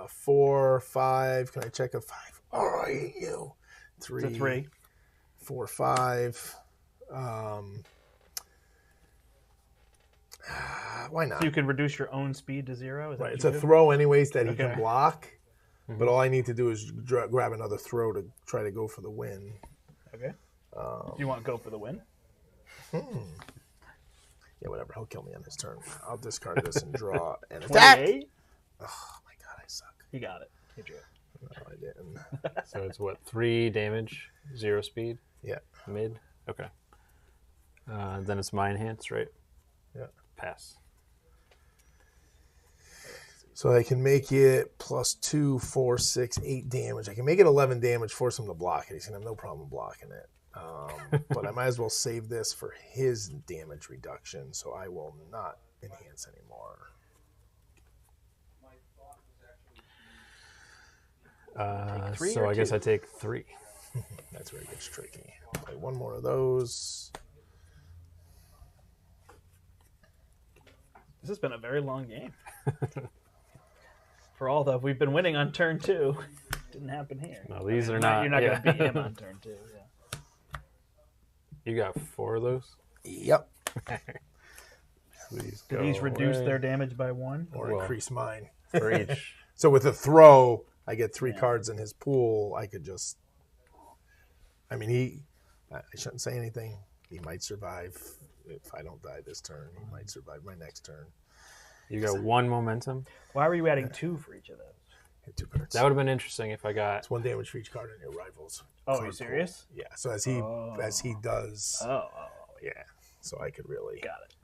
4, 5. Can I check a 5? Oh, I hate you. 3. It's a 3. 4, 5. Why not? So you can reduce your own speed to 0? Is that Right. what It's you a do? throw anyways that he Okay. can block. But all I need to do is grab another throw to try to go for the win. Okay. You want to go for the win? Yeah, whatever. He'll kill me on his turn. I'll discard this and draw an attack. 28? Oh my god, I suck. You got it. You drew it. No, I didn't. So it's what, 3 damage, 0 speed, Yeah. mid. Okay. Then it's my enhance, right? Yeah. Pass. So I can make it +2, 4, 6, 8 damage. I can make it 11 damage, force him to block it. He's going to have no problem blocking it. But I might as well save this for his damage reduction, so I will not enhance anymore. three So or I guess 2? I take 3. That's where it gets tricky. Play one more of those. This has been a very long game. For all that we've been winning on turn 2, didn't happen here. No, these are not. You're not yeah. going to beat him on turn 2. Yeah. You got 4 of those? Yep. Please Did go these reduce away. their damage by 1? Or Well. increase mine. For each. So with a throw, I get 3 cards in his pool. I could just... I mean, I shouldn't say anything. He might survive. If I don't die this turn, he might survive my next turn. You got 1 momentum. Why were you adding 2 for each of those? Hit 2 cards. That would have been interesting if I got. It's 1 damage for each card in your rival's. Oh, are card you pool. serious? Yeah. So as he does, Oh, yeah. So I could really. got it.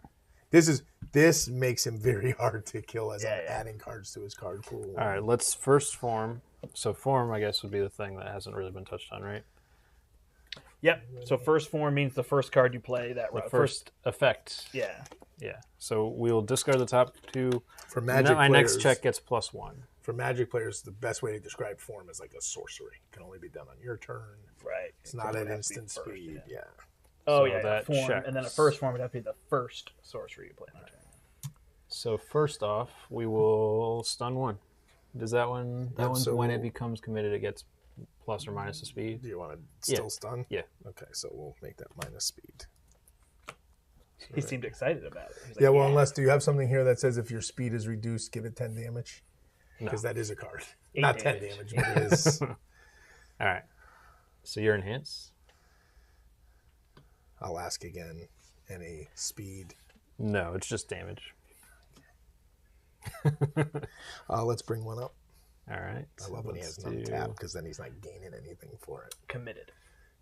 This makes him very hard to kill as I'm Yeah. adding cards to his card pool. All right, let's first form. So form, I guess, would be the thing that hasn't really been touched on, right? Yep. So first form means the first card you play that The round. first effect. Yeah. Yeah. So we will discard the top 2. For And Magic then my players, next check gets +1. For Magic players, the best way to describe form is like a sorcery. It can only be done on your turn. Right. It's not at instant speed. Yeah. Oh, So yeah. that Form, checks. and then a first form would have to be the first sorcery you play on a turn. So first off, we will stun 1. Does that one? That Yep, one's so when it becomes committed, it gets plus or minus the speed. Do you want to still stun? Yeah. Okay, so we'll make that minus speed. He seemed excited about it. He was like, Yeah, well, unless, do you have something here that says if your speed is reduced, give it 10 damage? No. Because that is a card. 8 Not damage. 10 damage, but it is. All right. So you're enhanced. I'll ask again. Any speed? No, it's just damage. Let's bring one up. All right. I love when he has an untap because then he's not gaining anything for it. committed.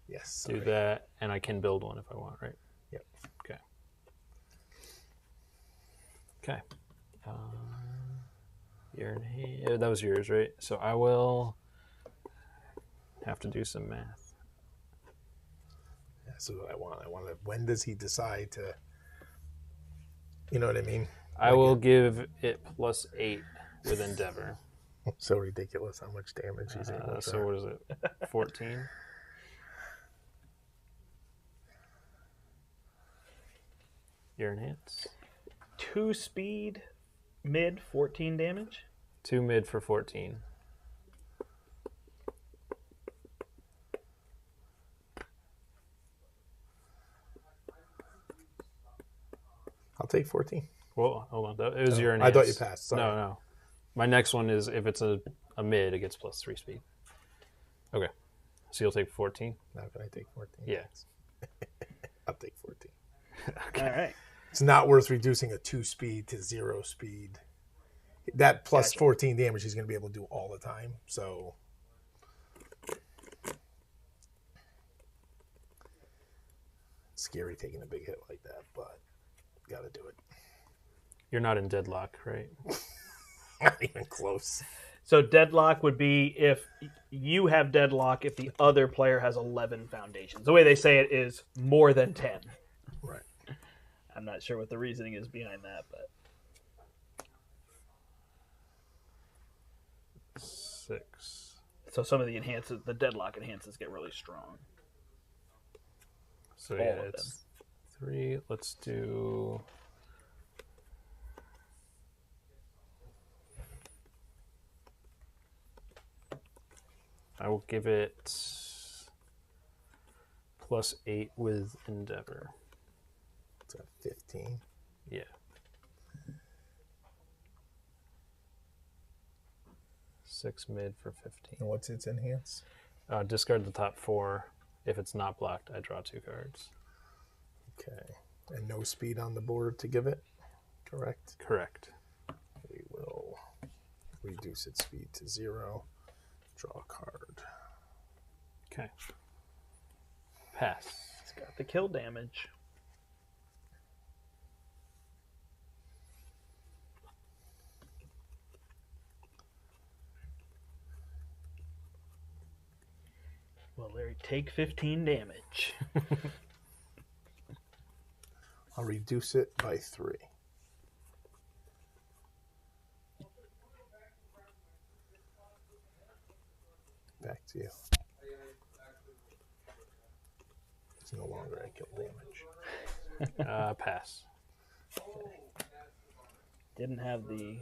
Yes. Do sorry. that, and I can build one if I want, right? Yep. Okay. Okay. You're in that was yours, right? So I will have to do some math. Yeah, so what I want to. When does he decide to? You know what I mean? I will give it +8 with Endeavor. So ridiculous how much damage he's able to. So what is it? 14? You're enhanced. 2 speed, mid, 14 damage. 2 mid for 14. I'll take 14. Well, hold on. It was your I enhanced. thought you passed. Sorry. No. My next one is if it's a mid, it gets +3 speed. Okay. So you'll take 14? Now can I take 14? Yeah. I'll take 14. All right. It's not worth reducing a 2 speed to 0 speed. That plus Gotcha. 14 damage he's going to be able to do all the time. So scary taking a big hit like that, but got to do it. You're not in deadlock, right? Not even close. So deadlock would be if you have deadlock if the other player has 11 foundations. The way they say it is more than 10. Right. I'm not sure what the reasoning is behind that, but 6. so some of the enhances, the deadlock enhances get really strong. So All yeah, of it's 3. Let's do I will give it +8 with Endeavor. It's at 15. Yeah. 6 mid for 15. And what's its enhance? Discard the top 4. If it's not blocked, I draw 2 cards. Okay. And no speed on the board to give it, correct? Correct. We will reduce its speed to 0. Draw a card. Okay. Pass. It's got the kill damage. Well, Larry, take 15 damage. I'll reduce it by 3. Back to you. It's no longer a kill damage. Pass. Didn't have the...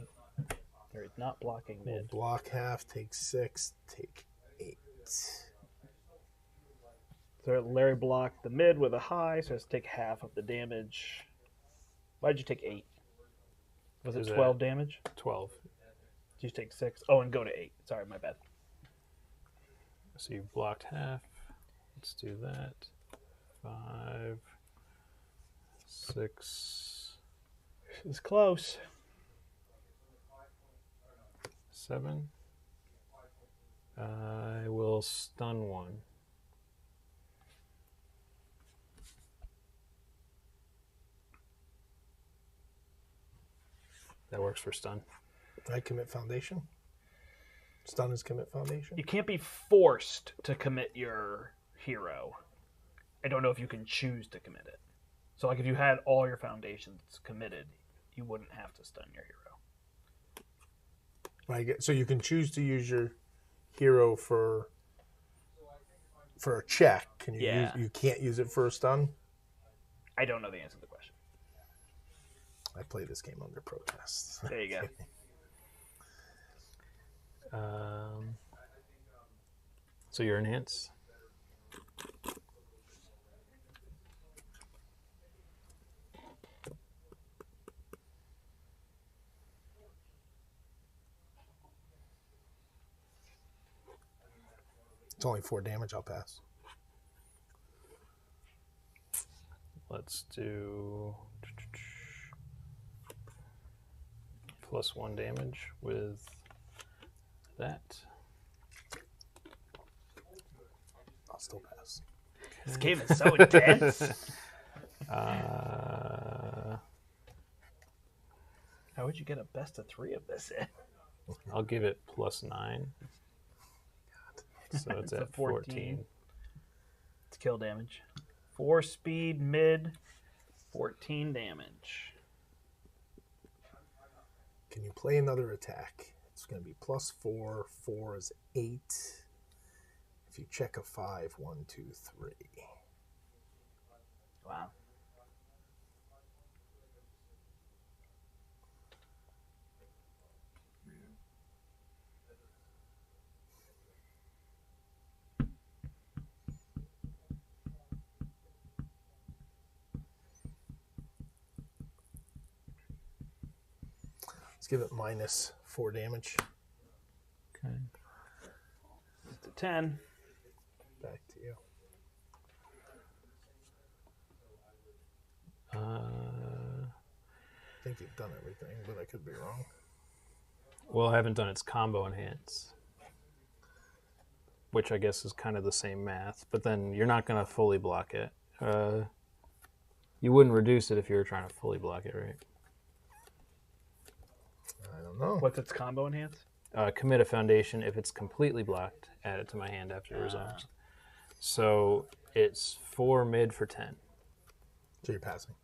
Or it's not blocking We'll mid. block half, take 6, take 8. So Larry blocked the mid with a high, so it's take half of the damage. Why'd you take 8? Was it 12 damage? 12. Did you take 6? Oh, and go to 8. Sorry, my bad. So you've blocked half. Let's do that. 5, 6. This is close. 7. I will stun 1. That works for stun. I commit foundation. Stun is commit foundation. You can't be forced to commit your hero. I don't know if you can choose to commit it. So, like, if you had all your foundations committed, you wouldn't have to stun your hero. So you can choose to use your hero for a check. Can you Yeah. you can't use it for a stun? I don't know the answer to the question. I play this game under protest. There you go. So your enhance. It's only 4 damage. I'll pass. Let's do +1 damage with that. I'll still pass. This game is so intense. Uh, How would you get a best of 3 of this in? I'll give it +9. So it's at 14. It's kill damage. 4 speed, mid, 14 damage. Can you play another attack? It's going to be +4. 4 is 8. If you check a 5, 1, 2, 3. Wow. Let's give it -4 damage. Okay. It's a 10. Back to you. I think you've done everything, but I could be wrong. Well, I haven't done its combo enhance, which I guess is kind of the same math, but then you're not going to fully block it. You wouldn't reduce it if you were trying to fully block it, right? I don't know. What's its combo enhance? Commit a foundation. If it's completely blocked, add it to my hand after it resolves. So it's 4 mid for 10. So you're passing.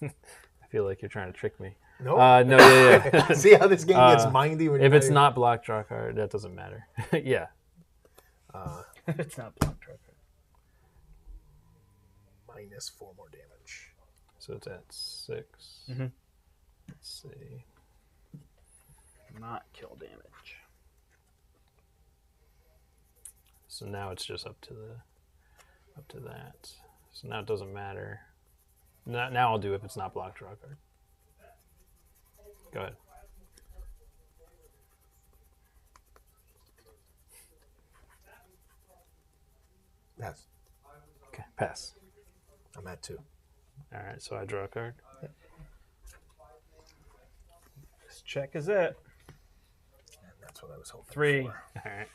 I feel like you're trying to trick me. Nope. No, yeah. See how this game gets mindy when If you're it's not blocked, draw a card. That doesn't matter. Yeah. It's not blocked right. -4 more damage. So it's at 6. Mhm. Let's see. Not kill damage. So now it's just up to that. So now it doesn't matter. Now I'll do if it's not blocked, draw a card. Go ahead. Pass. Okay, pass. I'm at 2. All right, so I draw a card. Yep. This check is it. And that's what I was hoping 3. for. All right.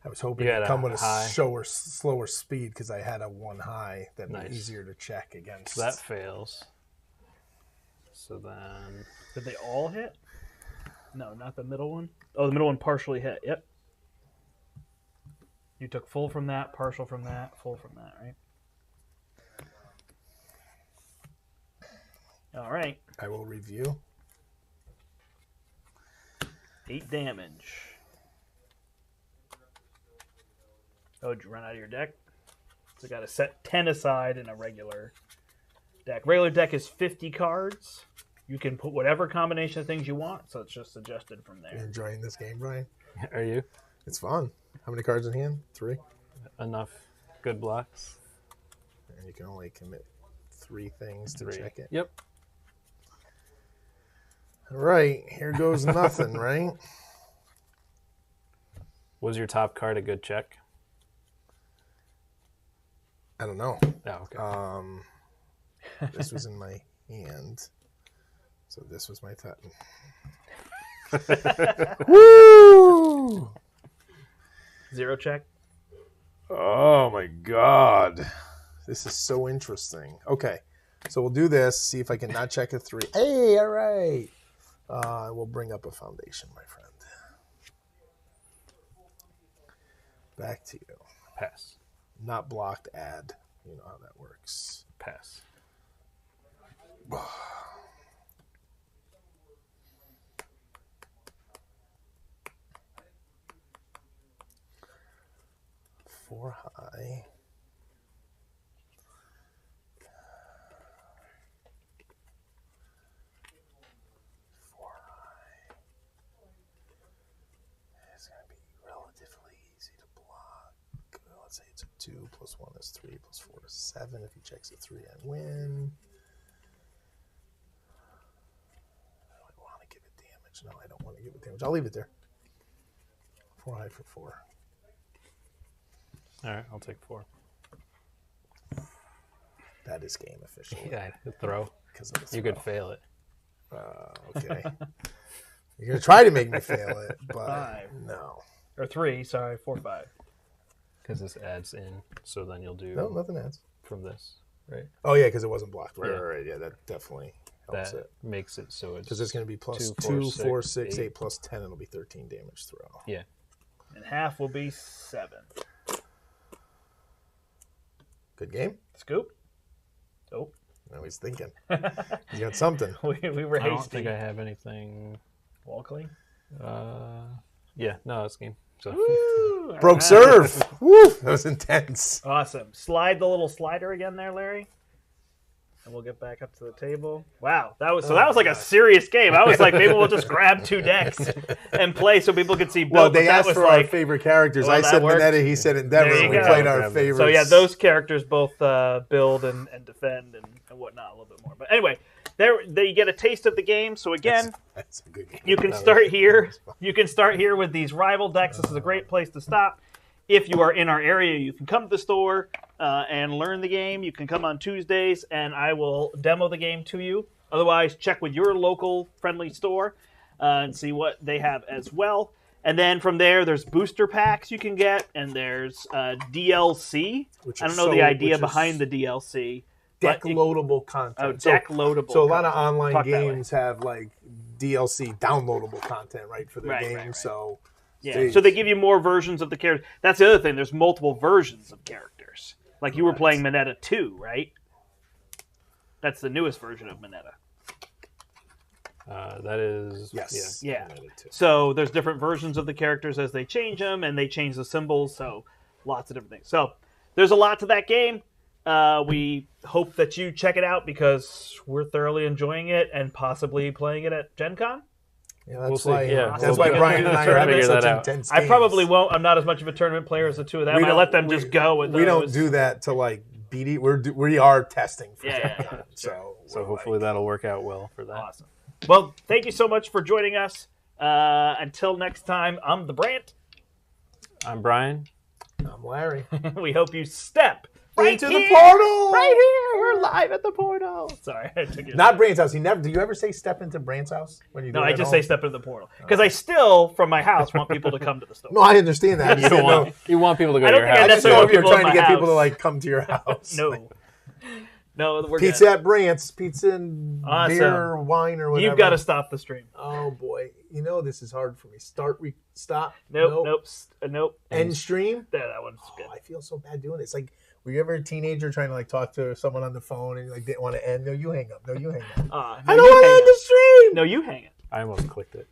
I was hoping You to had come a with high. a slower speed because I had a 1 high that'd Nice. be easier to check against. So that fails. So then... Did they all hit? No, not the middle one. Oh, the middle one partially hit. Yep. You took full from that, partial from that, full from that, right? All right. I will review. 8 damage. Oh, did you run out of your deck? So got to set 10 aside in a regular deck. Regular deck is 50 cards. You can put whatever combination of things you want, so it's just adjusted from You there. enjoying this game, Brian? Are you? It's fun. How many cards in hand? 3? Enough good blocks? And you can only commit 3 things to 3. check it. Yep. All right, here goes nothing, right? Was your top card a good check? I don't know. Oh, okay. This was in my hand. So this was my top. Woo! 0 check. Oh my god. This is so interesting. Okay. So we'll do this, see if I can not check a 3. Hey, all right. We'll bring up a foundation, my friend. Back to you. Pass. Not blocked, add. You know how that works. Pass. Four high. It's going to be relatively easy to block. Let's say it's a 2 plus 1 is 3 plus 4 is 7. If he checks a 3, I win. I want to give it damage. No, I don't want to give it damage. I'll leave it there. 4 high for 4. All right, I'll take 4. That is game officially. Yeah, throw. Because of the You could fail it. Okay. You're going to try to make me fail it, but 5. no. Or 3, sorry, 4, 5. Because this adds in, so then you'll do No, nothing adds. from this, right? Oh, yeah, because it wasn't blocked. Right, Yeah. right. Yeah, that definitely helps That it. makes it so it's... Because it's going to be plus 2, 2, 4, 6, 8. 8 plus 10. It'll be 13 damage throw. Yeah. And half will be 7. Good game? Scoop? Oh. Now he's thinking. He's got something. we were I don't hasty. think I have anything... Walkley? Yeah, no, that's game. So Woo! Broke All right. serve. Woo! That was intense. Awesome. Slide the little slider again there, Larry. And we'll get back up to the table. Wow, that was like a serious game. I was like, maybe we'll just grab 2 decks and play so people could see. Well, Bill, they but that asked was for like, our favorite characters. well, I that said worked. Minetta, he said Endeavor, There you and we go. played our favorites. So yeah, those characters both build and defend and whatnot a little bit more. But anyway, there you get a taste of the game. So again, That's a good game. you can start here. You can start here with these rival decks. This is a great place to stop. If you are in our area, you can come to the store and learn the game. You can come on Tuesdays, and I will demo the game to you. Otherwise, check with your local friendly store and see what they have as well. And then from there, there's booster packs you can get, and there's DLC. Which I is don't know the so- idea which is behind the DLC. Deck but it- loadable content. Oh, deck loadable. So a lot of content. online Talk that way. games have like DLC downloadable content, right, for their Right, game. right. So Yeah, Jeez. so they give you more versions of the characters. That's the other thing. There's multiple versions of characters. Like you were playing Minetta 2, right? That's the newest version of Minetta. that is... yes, Yeah. I made it too. So there's different versions of the characters as they change them, and they change the symbols, so lots of different things. So there's a lot to that game. We hope that you check it out because we're thoroughly enjoying it and possibly playing it at Gen Con. Yeah, that's We'll see. why. Yeah, That's why Bryan and I are having figure such that out. intense. I games. probably won't. I'm not as much of a tournament player as the two of them. I let them just go with those. We don't do that to like beat it. We are testing for Yeah, Gen Con, So hopefully that'll work out well for that. Awesome. Well, thank you so much for joining us. Until next time, I'm the Brandt. I'm Bryan. I'm Larry. We hope you step Into the portal. Right here. We're live at the portal. Sorry, I took it. Not Brandt's house. Do you ever say step into Brandt's house when you? No, I just say step into the portal because I still, from my house, want people to come to the store. No, I understand that. You want people to go I to don't your think I house. I just know if you're people in trying to my get people to house. like come to your house. No, we're Pizza good. at Brandt's. Pizza and Awesome. beer, wine, or whatever. You've got to stop the stream. Oh boy, this is hard for me. Stop. Nope. End stream. There, that one's good. I feel so bad doing this. Like, were you ever a teenager trying to like talk to someone on the phone and like didn't want to end? No, you hang up. No, I you don't want to hang end the stream. No, you hang it. I almost clicked it.